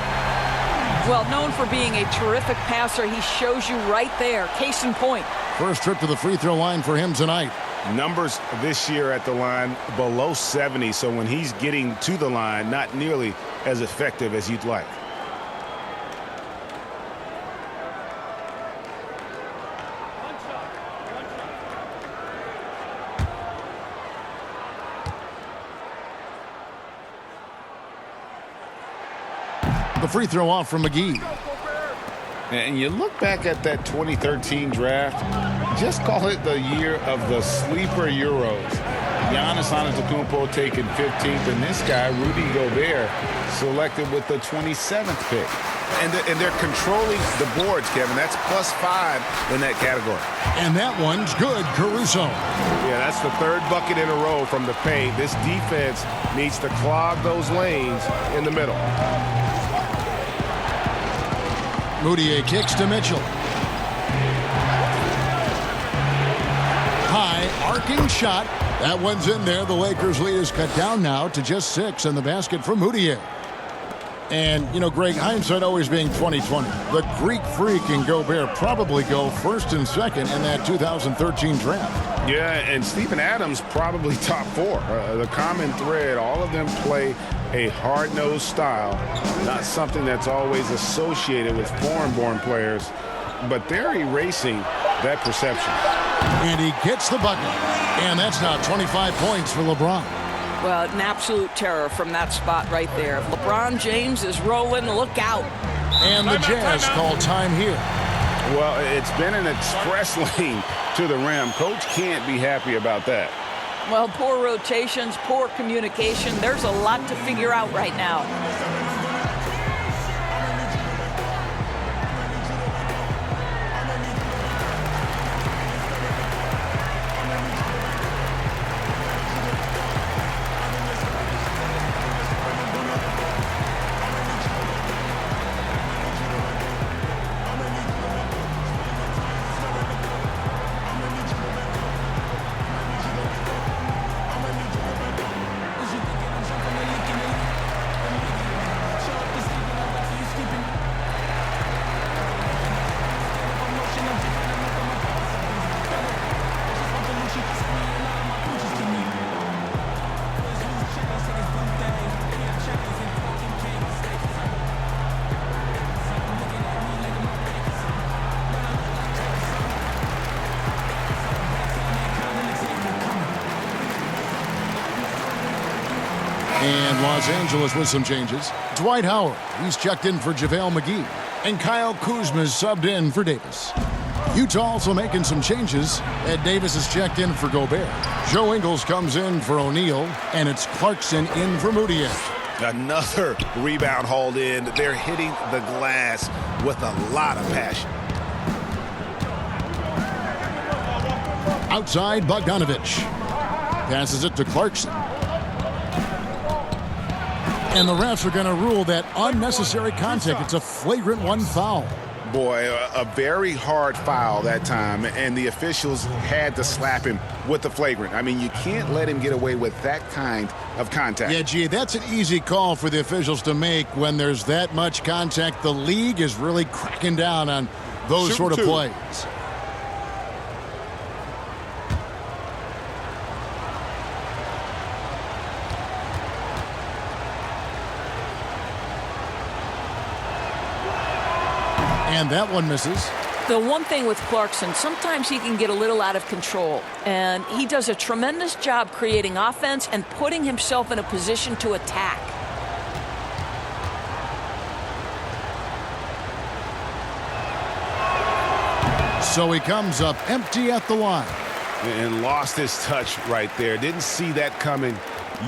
Well, known for being a terrific passer, he shows you right there. Case in point. First trip to the free throw line for him tonight. Numbers this year at the line below 70, so when he's getting to the line, not nearly as effective as you'd like. The free throw off from McGee. And you look back at that 2013 draft, just call it the year of the sleeper Euros. Giannis Antetokounmpo taken 15th, and this guy, Rudy Gobert, selected with the 27th pick. And they're controlling the boards, Kevin. That's +5 in that category. And that one's good, Caruso. Yeah, that's the 3rd bucket in a row from the paint. This defense needs to clog those lanes in the middle. Moutier kicks to Mitchell. High, arcing shot. That one's in there. The Lakers' lead is cut down now to just 6, and the basket from Moutier. And, you know, Greg, hindsight always being 20/20. The Greek Freak and Gobert probably go 1st and 2nd in that 2013 draft. Yeah, and Steven Adams probably top 4. The common thread, all of them play a hard-nosed style, not something that's always associated with foreign-born players, but they're erasing that perception. And he gets the bucket, and that's now 25 points for LeBron. Well, an absolute terror from that spot right there. If LeBron James is rolling, look out. And the Jazz call time here. Well, it's been an express lane to the rim. Coach can't be happy about that. Well, poor rotations, poor communication. There's a lot to figure out right now. And Los Angeles with some changes. Dwight Howard, he's checked in for JaVale McGee. And Kyle Kuzma's subbed in for Davis. Utah also making some changes. Ed Davis is checked in for Gobert. Joe Ingles comes in for O'Neal. And it's Clarkson in for Moutier. Another rebound hauled in. They're hitting the glass with a lot of passion. Outside, Bogdanovich. Passes it to Clarkson. And the refs are going to rule that unnecessary contact. It's a flagrant 1 foul. Boy, a very hard foul that time, and the officials had to slap him with the flagrant. I mean, you can't let him get away with that kind of contact. Yeah, gee, that's an easy call for the officials to make when there's that much contact. The league is really cracking down on those sort of plays. And that one misses. The one thing with Clarkson, sometimes he can get a little out of control. And he does a tremendous job creating offense and putting himself in a position to attack. So he comes up empty at the line. And lost his touch right there. Didn't see that coming.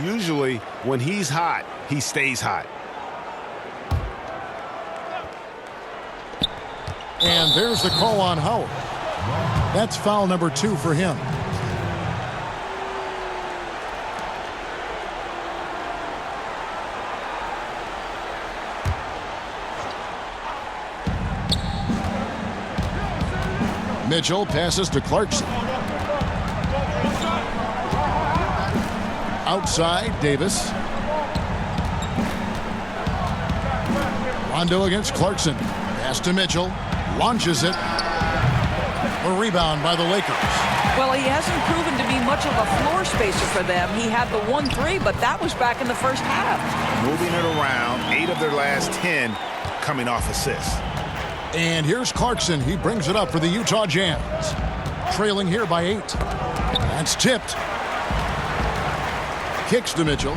Usually, when he's hot, he stays hot. And there's the call on Howard. That's foul number 2 for him. Mitchell passes to Clarkson. Outside, Davis. Rondo against Clarkson. Pass to Mitchell. Launches it. A rebound by the Lakers. Well, he hasn't proven to be much of a floor spacer for them. He had the 1-3, but that was back in the first half. Moving it around, 8 of their last 10 coming off assists. And here's Clarkson. He brings it up for the Utah Jazz. Trailing here by 8. That's tipped. Kicks to Mitchell.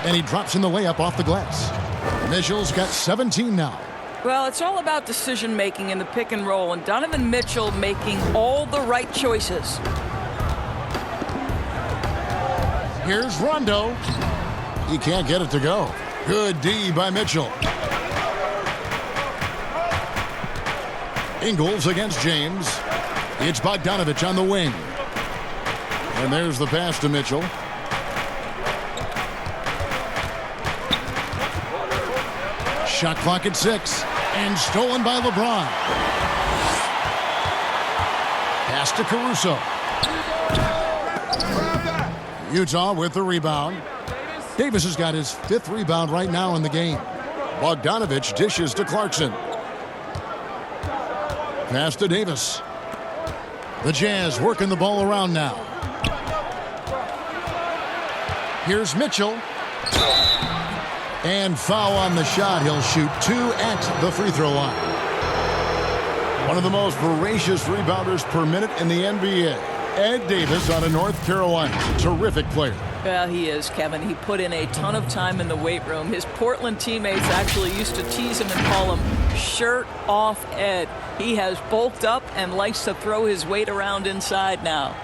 And he drops in the layup off the glass. Mitchell's got 17 now. Well, it's all about decision-making in the pick and roll, and Donovan Mitchell making all the right choices. Here's Rondo. He can't get it to go. Good D by Mitchell. Ingles against James. It's Bogdanovich on the wing. And there's the pass to Mitchell. Shot clock at 6. And stolen by LeBron. Pass to Caruso. Utah with the rebound. Davis has got his 5th rebound right now in the game. Bogdanovich dishes to Clarkson. Pass to Davis. The Jazz working the ball around now. Here's Mitchell. And foul on the shot. He'll shoot 2 at the free throw line. One of the most voracious rebounders per minute in the NBA. Ed Davis out of North Carolina. Terrific player. Well, he is, Kevin. He put in a ton of time in the weight room. His Portland teammates actually used to tease him and call him Shirt Off Ed. He has bulked up and likes to throw his weight around inside now.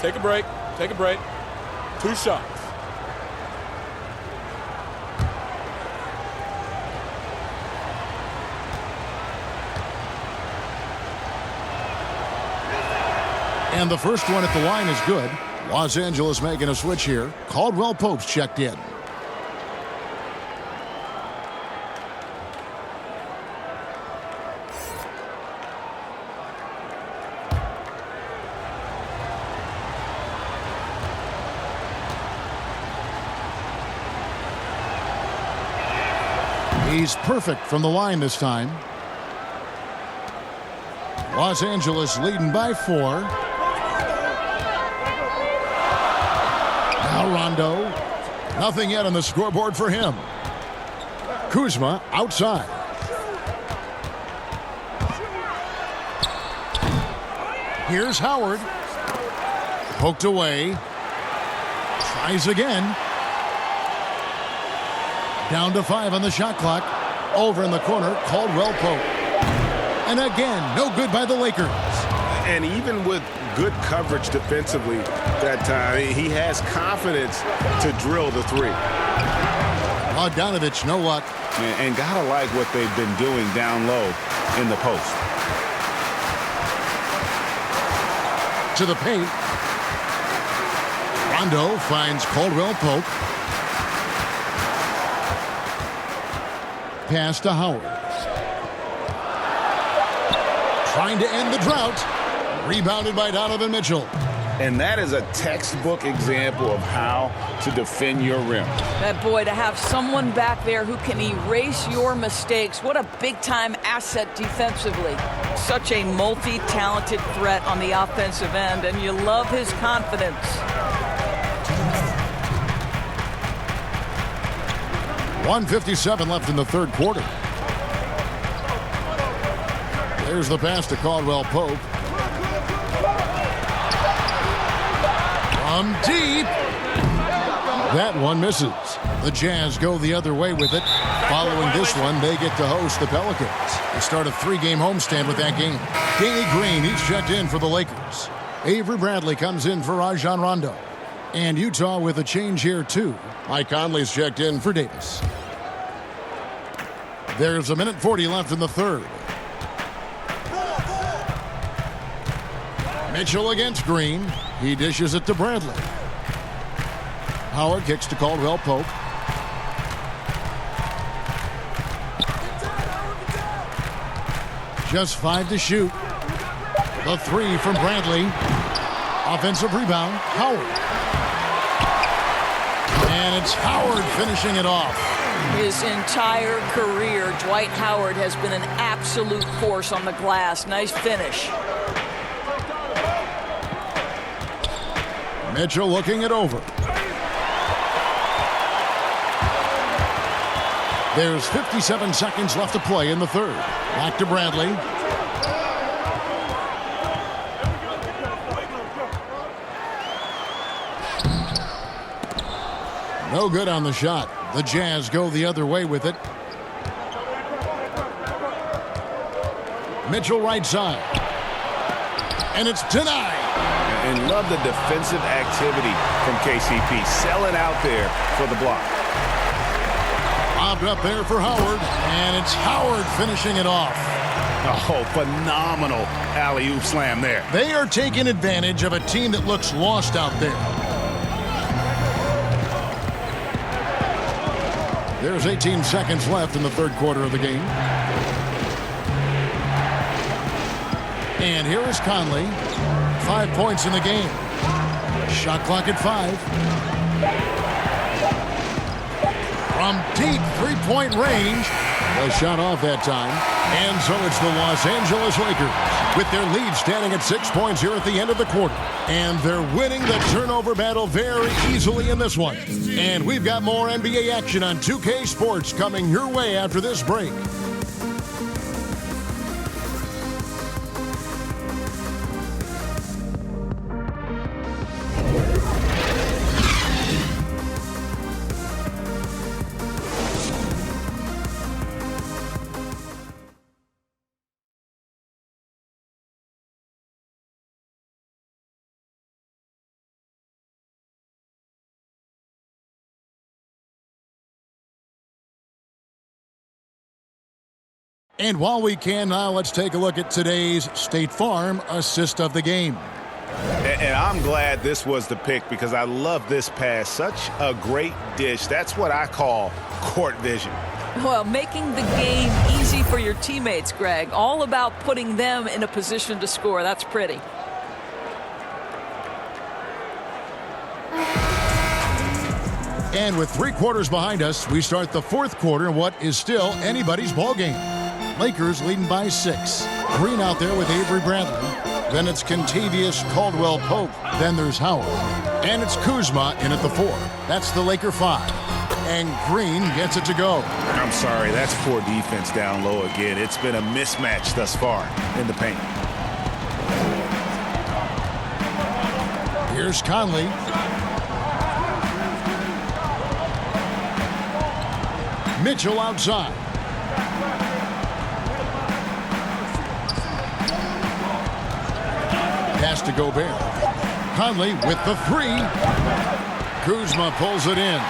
Take a break. Take a break. 2 shots. And the first one at the line is good. Los Angeles making a switch here. Caldwell Pope's checked in. He's perfect from the line this time. Los Angeles leading by 4. Now Rondo. Nothing yet on the scoreboard for him. Kuzma outside. Here's Howard. Poked away. Tries again. Down to 5 on the shot clock. Over in the corner, Caldwell Pope. And again, no good by the Lakers. And even with good coverage defensively that time, he has confidence to drill the 3. Bogdanovich, no luck. And gotta like what they've been doing down low in the post. to the paint. Rondo finds Caldwell Pope. Pass to Howard. Trying to end the drought. Rebounded by Donovan Mitchell. And that is a textbook example of how to defend your rim. That boy, to have someone back there who can erase your mistakes, what a big-time asset defensively. Such a multi-talented threat on the offensive end, and you love his confidence. .157 left in the third quarter. There's the pass to Caldwell Pope. From deep. That one misses. The Jazz go the other way with it. Following this one, they get to host the Pelicans. They start a 3-game homestand with that game. Danny Green, he's checked in for the Lakers. Avery Bradley comes in for Rajon Rondo. And Utah with a change here, too. Mike Conley's checked in for Davis. There's 1:40 left in the third. Mitchell against Green. He dishes it to Bradley. Howard kicks to Caldwell Pope. Just 5 to shoot. The 3 from Bradley. Offensive rebound, Howard. And it's Howard finishing it off. His entire career, Dwight Howard has been an absolute force on the glass. Nice finish. Mitchell looking it over. There's 57 seconds left to play in the third. Back to Bradley. No good on the shot. The Jazz go the other way with it. Mitchell right side. And it's denied. And love the defensive activity from KCP. Selling out there for the block. Lobbed up there for Howard. And it's Howard finishing it off. Oh, phenomenal alley-oop slam there. They are taking advantage of a team that looks lost out there. There's 18 seconds left in the third quarter of the game. And here is Conley. 5 points in the game. Shot clock at 5. From deep three-point range. The shot off that time. And so it's the Los Angeles Lakers with their lead standing at 6 points here at the end of the quarter. And they're winning the turnover battle very easily in this one. And we've got more NBA action on 2K Sports coming your way after this break. And while we can now, let's take a look at today's State Farm assist of the game. And I'm glad this was the pick because I love this pass. Such a great dish. That's what I call court vision. Well, making the game easy for your teammates, Greg. All about putting them in a position to score. That's pretty. And with 3 quarters behind us, we start the fourth quarter in what is still anybody's ball game. Lakers leading by 6. Green out there with Avery Bradley. Then it's Kentavious Caldwell-Pope. Then there's Howard. And it's Kuzma in at the 4. That's the Laker 5. And Green gets it to go. I'm sorry, that's poor defense down low again. It's been a mismatch thus far in the paint. Here's Conley. Mitchell outside. Pass to Gobert. Conley with the 3. Kuzma pulls it in.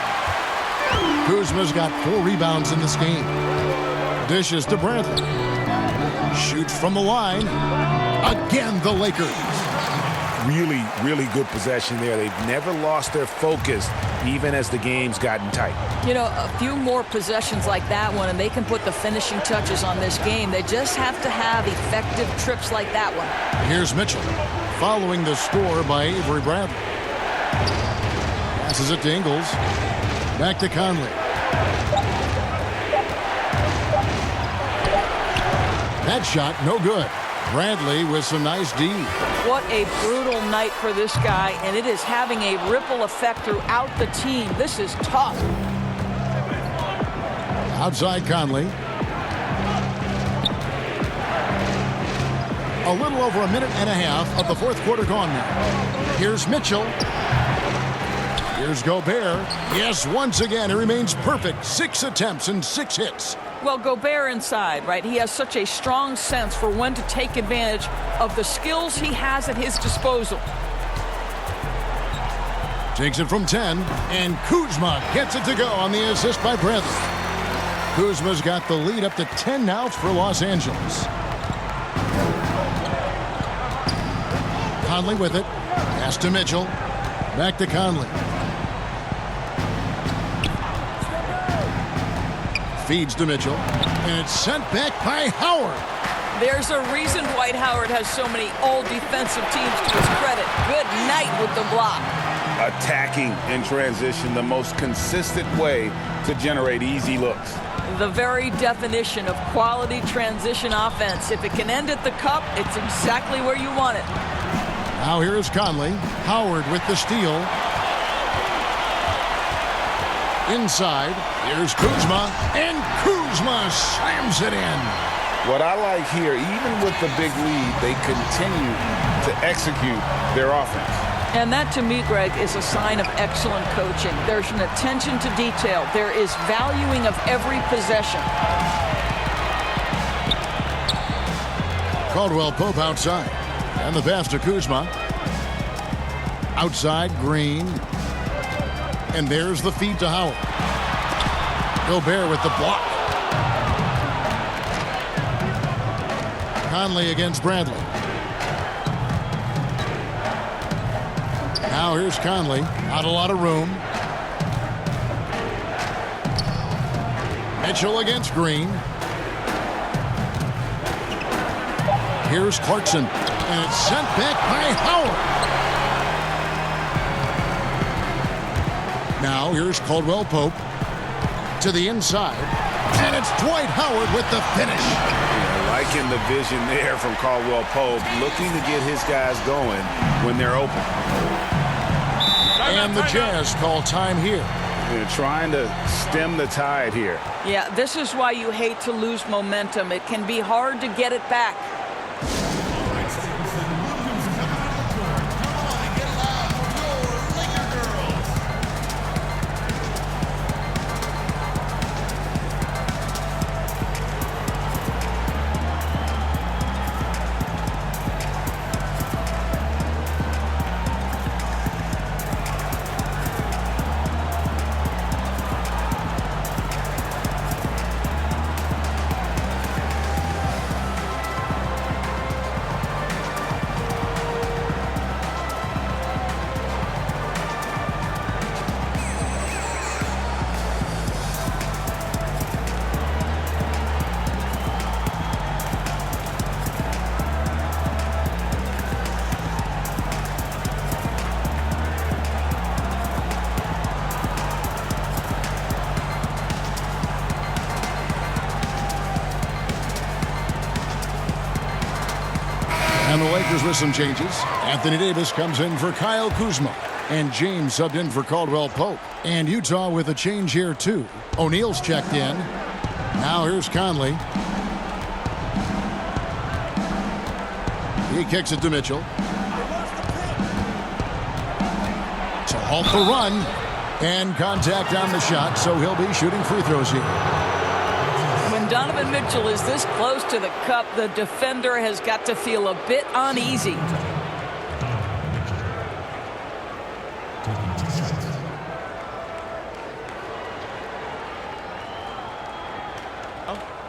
Kuzma's got 4 rebounds in this game. Dishes to Bradley. Shoots from the line. Again, the Lakers. really, really good possession there. They've never lost their focus, even as the game's gotten tight. You know, a few more possessions like that one, and they can put the finishing touches on this game. They just have to have effective trips like that one. Here's Mitchell, following the score by Avery Bradley. Passes it to Ingles. Back to Conley. That shot, no good. Bradley with some nice D. What a brutal night for this guy, and it is having a ripple effect throughout the team. This is tough. Outside Conley. A little over a minute and a half of the fourth quarter gone now. Here's Mitchell. Here's Gobert. Yes, once again, he remains perfect. 6 attempts and 6 hits. Well, Gobert inside, right? He has such a strong sense for when to take advantage of the skills he has at his disposal. Takes it from 10, and Kuzma gets it to go on the assist by Bradley. Kuzma's got the lead up to 10 now for Los Angeles. Conley with it. Pass to Mitchell. Back to Conley. Feeds to Mitchell, and it's sent back by Howard. There's a reason Dwight Howard has so many all-defensive teams to his credit. Good night with the block. Attacking in transition, the most consistent way to generate easy looks. The very definition of quality transition offense. If it can end at the cup, it's exactly where you want it. Now here is Conley. Howard with the steal. Inside, here's Kuzma, and Kuzma slams it in. What I like here, even with the big lead, they continue to execute their offense. And that, to me, Greg, is a sign of excellent coaching. There's an attention to detail. There is valuing of every possession. Caldwell Pope outside. And the pass to Kuzma. Outside, Green. And there's the feed to Howard. Gobert with the block. Conley against Bradley. Now here's Conley. Not a lot of room. Mitchell against Green. Here's Clarkson. And it's sent back by Howard. Now here's Caldwell Pope to the inside, and it's Dwight Howard with the finish. Yeah, liking the vision there from Caldwell Pope, looking to get his guys going when they're open. And the Jazz call time here. They're trying to stem the tide here. Yeah, this is why you hate to lose momentum. It can be hard to get it back. And the Lakers with some changes. Anthony Davis comes in for Kyle Kuzma. And James subbed in for Caldwell Pope. And Utah with a change here, too. O'Neal's checked in. Now here's Conley. He kicks it to Mitchell. To halt the run. And contact on the shot, so he'll be shooting free throws here. When Donovan Mitchell is this close to the cup, the defender has got to feel a bit uneasy.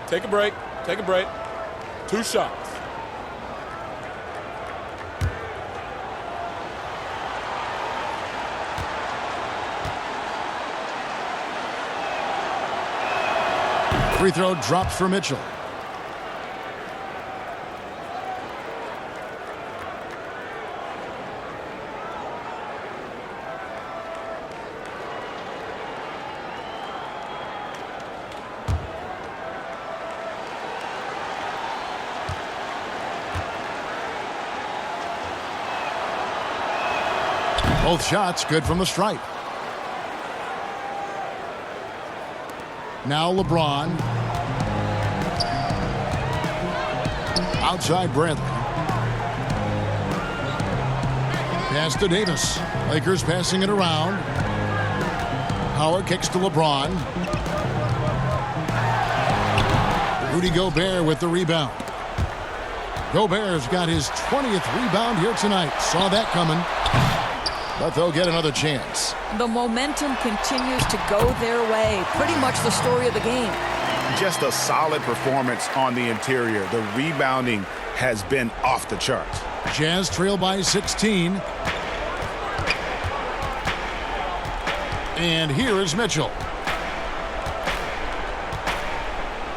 Take a break. Take a break. 2 shots. Free throw drops for Mitchell. Both shots good from the stripe. Now LeBron. Outside Bradley. Pass to Davis. Lakers passing it around. Howard kicks to LeBron. Rudy Gobert with the rebound. Gobert's got his 20th rebound here tonight. Saw that coming. But they'll get another chance. The momentum continues to go their way. Pretty much the story of the game. Just a solid performance on the interior. The rebounding has been off the charts. Jazz trail by 16. And here is Mitchell.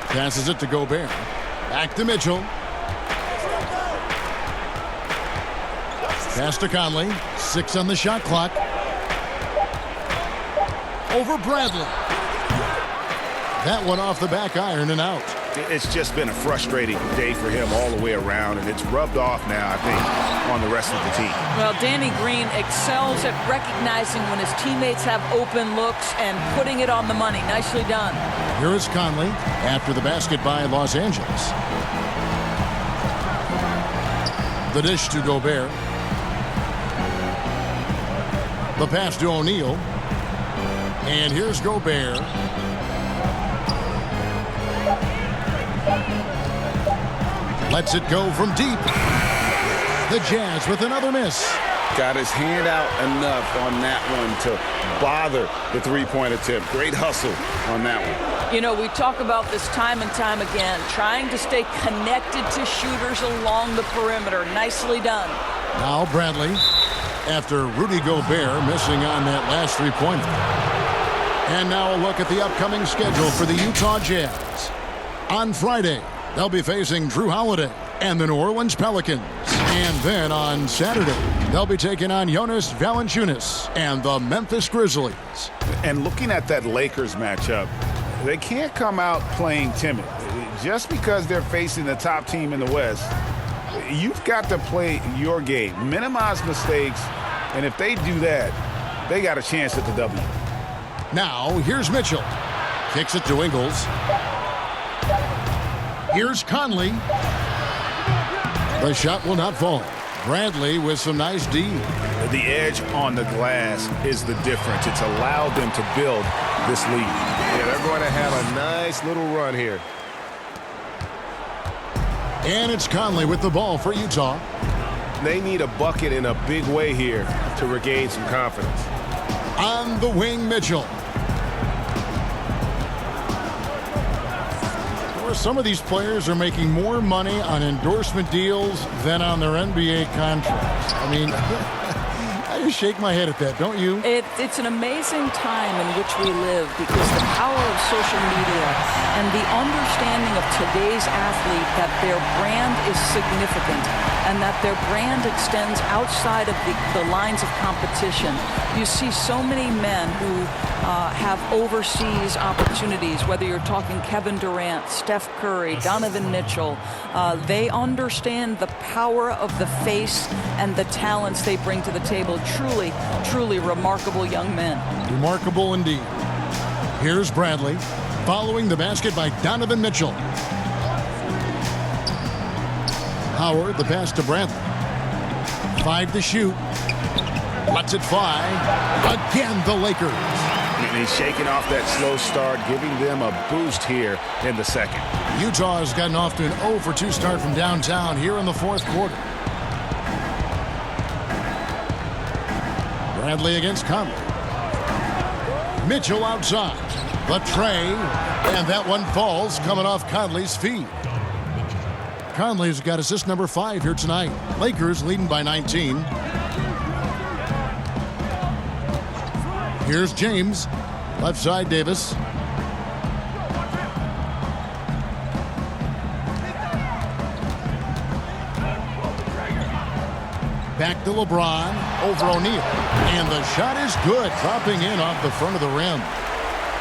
Passes it to Gobert. Back to Mitchell. Pass to Conley. 6 on the shot clock. Over Bradley. That one off the back iron and out. It's just been a frustrating day for him all the way around, and it's rubbed off now, I think, on the rest of the team. Well, Danny Green excels at recognizing when his teammates have open looks and putting it on the money. Nicely done. Here is Conley after the basket by Los Angeles. The dish to Gobert. The pass to O'Neal. And here's Gobert. Lets it go from deep. The Jazz with another miss. Got his hand out enough on that one to bother the three-point attempt. Great hustle on that one. You know, we talk about this time and time again, trying to stay connected to shooters along the perimeter. Nicely done. Now Bradley, after Rudy Gobert missing on that last three-pointer. And now a look at the upcoming schedule for the Utah Jazz. On Friday, they'll be facing Drew Holiday and the New Orleans Pelicans. And then on Saturday, they'll be taking on Jonas Valanciunas and the Memphis Grizzlies. And looking at that Lakers matchup, they can't come out playing timid. Just because they're facing the top team in the West, you've got to play your game, minimize mistakes, and if they do that, they got a chance at the W. Now, here's Mitchell. Kicks it to Ingles. Here's Conley. The shot will not fall. Bradley with some nice D. The edge on the glass is the difference. It's allowed them to build this lead. Yeah, they're going to have a nice little run here. And it's Conley with the ball for Utah. They need a bucket in a big way here to regain some confidence. On the wing, Mitchell. Some of these players are making more money on endorsement deals than on their NBA contracts. I mean, I just shake my head at that, don't you? It's an amazing time in which we live because the power of social media and the understanding of today's athlete that their brand is significant and that their brand extends outside of the lines of competition. You see so many men who have overseas opportunities, whether you're talking Kevin Durant, Steph Curry, Donovan Mitchell. They understand the power of the face and the talents they bring to the table. Truly, truly remarkable young men. Remarkable indeed. Here's Bradley, following the basket by Donovan Mitchell. Howard, the pass to Bradley. 5 to shoot. Lets it fly. Again, the Lakers. And he's shaking off that slow start, giving them a boost here in the second. Utah has gotten off to an 0 for 2 start from downtown here in the fourth quarter. Bradley against Conley. Mitchell outside. The tray. And that one falls coming off Conley's feet. Conley's got assist number 5 here tonight. Lakers leading by 19. Here's James. Left side, Davis. Back to LeBron, over O'Neal. And the shot is good, dropping in off the front of the rim.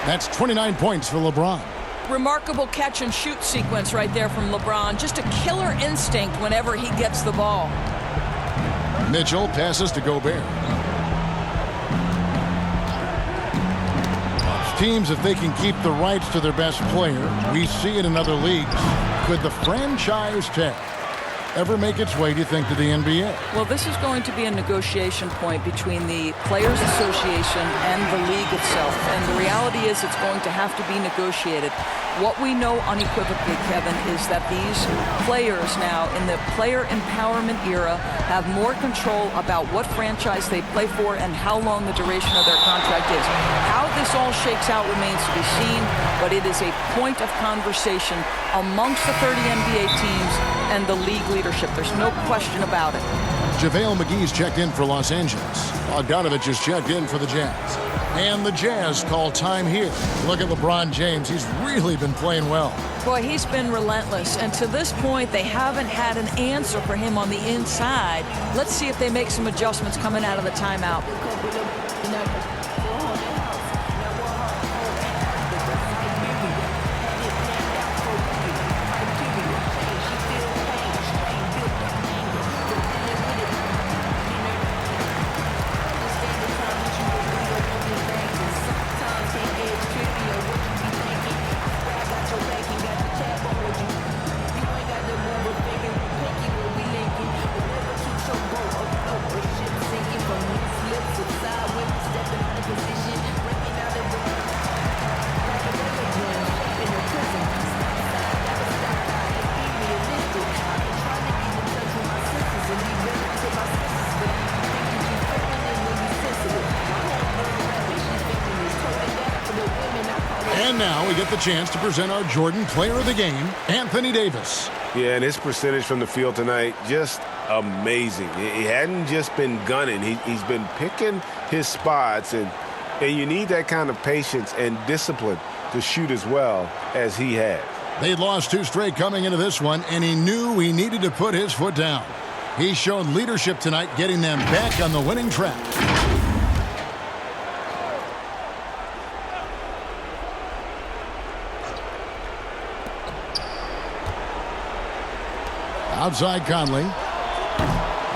That's 29 points for LeBron. Remarkable catch and shoot sequence right there from LeBron. Just a killer instinct whenever he gets the ball. Mitchell passes to Gobert. Teams, if they can keep the rights to their best player, we see it in other leagues. Could the franchise tag ever make its way, do you think, to the NBA? Well, this is going to be a negotiation point between the Players Association and the league itself. And the reality is it's going to have to be negotiated. What we know unequivocally, Kevin, is that these players now in the player empowerment era have more control about what franchise they play for and how long the duration of their contract is. How this all shakes out remains to be seen, but it is a point of conversation amongst the 30 NBA teams and the league leadership. There's no question about it. JaVale McGee's checked in for Los Angeles. Bogdanovich is checked in for the Jazz. And the Jazz call time here. Look at LeBron James. He's really been playing well. Boy, he's been relentless. And to this point, they haven't had an answer for him on the inside. Let's see if they make some adjustments coming out of the timeout. And now we get the chance to present our Jordan Player of the Game, Anthony Davis. Yeah, and his percentage from the field tonight, just amazing. He hadn't just been gunning. He's been picking his spots, and you need that kind of patience and discipline to shoot as well as he had. They'd lost 2 straight coming into this one, and he knew he needed to put his foot down. He's shown leadership tonight, getting them back on the winning track. Outside Conley.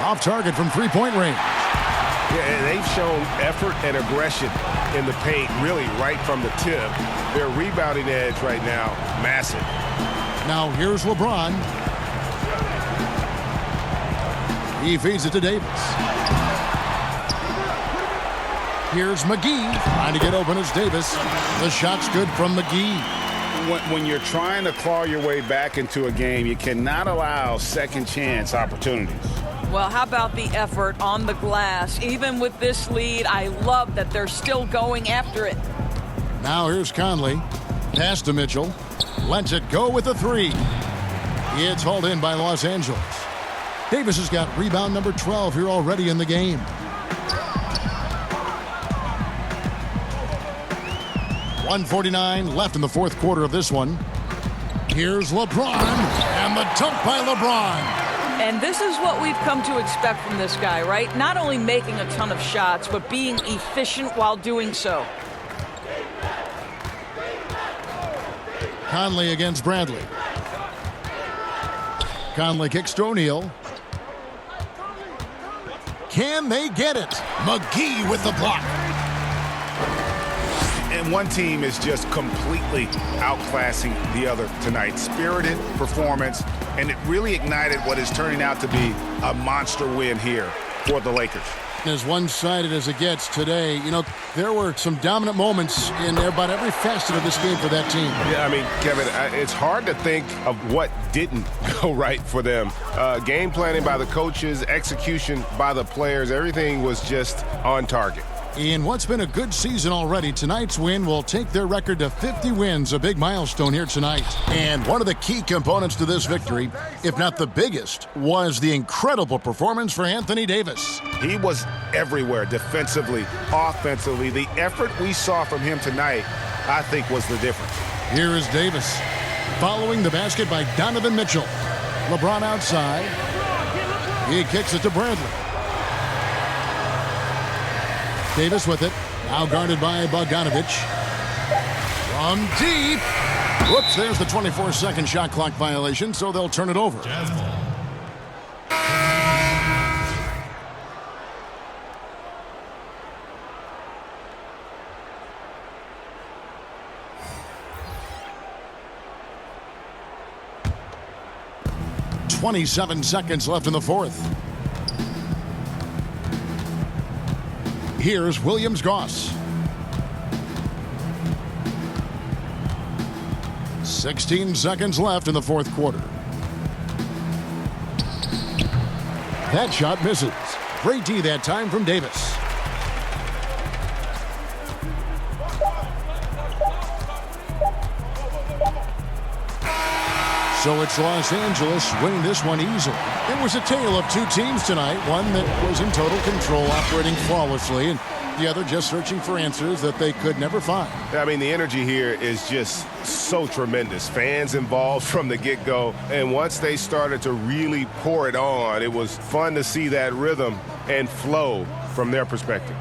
Off target from three-point range. Yeah, and they've shown effort and aggression in the paint, really right from the tip. Their rebounding edge right now, massive. Now here's LeBron. He feeds it to Davis. Here's McGee trying to get open as Davis. The shot's good from McGee. When you're trying to claw your way back into a game, you cannot allow second chance opportunities. Well, how about the effort on the glass? Even with this lead, I love that they're still going after it. Now here's Conley. Pass to Mitchell. Lets it go with the 3. It's hauled in by Los Angeles. Davis has got rebound number 12 here already in the game. .149 left in the fourth quarter of this one. Here's LeBron, and the dunk by LeBron. And this is what we've come to expect from this guy, right? Not only making a ton of shots, but being efficient while doing so. Conley against Bradley. Conley kicks to O'Neal. Can they get it? McGee with the block. And one team is just completely outclassing the other tonight. Spirited performance, and it really ignited what is turning out to be a monster win here for the Lakers. As one-sided as it gets today, you know, there were some dominant moments in about every facet of this game for that team. Yeah, I mean, Kevin, it's hard to think of what didn't go right for them. Game planning by the coaches, execution by the players, everything was just on target. In what's been a good season already, tonight's win will take their record to 50 wins, a big milestone here tonight. And one of the key components to this victory, if not the biggest, was the incredible performance for Anthony Davis. He was everywhere, defensively, offensively. The effort we saw from him tonight, I think, was the difference. Here is Davis, following the basket by Donovan Mitchell. LeBron outside. He kicks it to Bradley. Davis with it. Now guarded by Bogdanovic. From deep. Whoops, there's the 24-second shot clock violation, so they'll turn it over. Jazz ball. 27 seconds left in the fourth. Here's Williams-Goss. 16 seconds left in the fourth quarter. That shot misses. Great D that time from Davis. So it's Los Angeles winning this one easily. It was a tale of two teams tonight, one that was in total control, operating flawlessly, and the other just searching for answers that they could never find. I mean, the energy here is just so tremendous. Fans involved from the get-go, and once they started to really pour it on, it was fun to see that rhythm and flow from their perspective.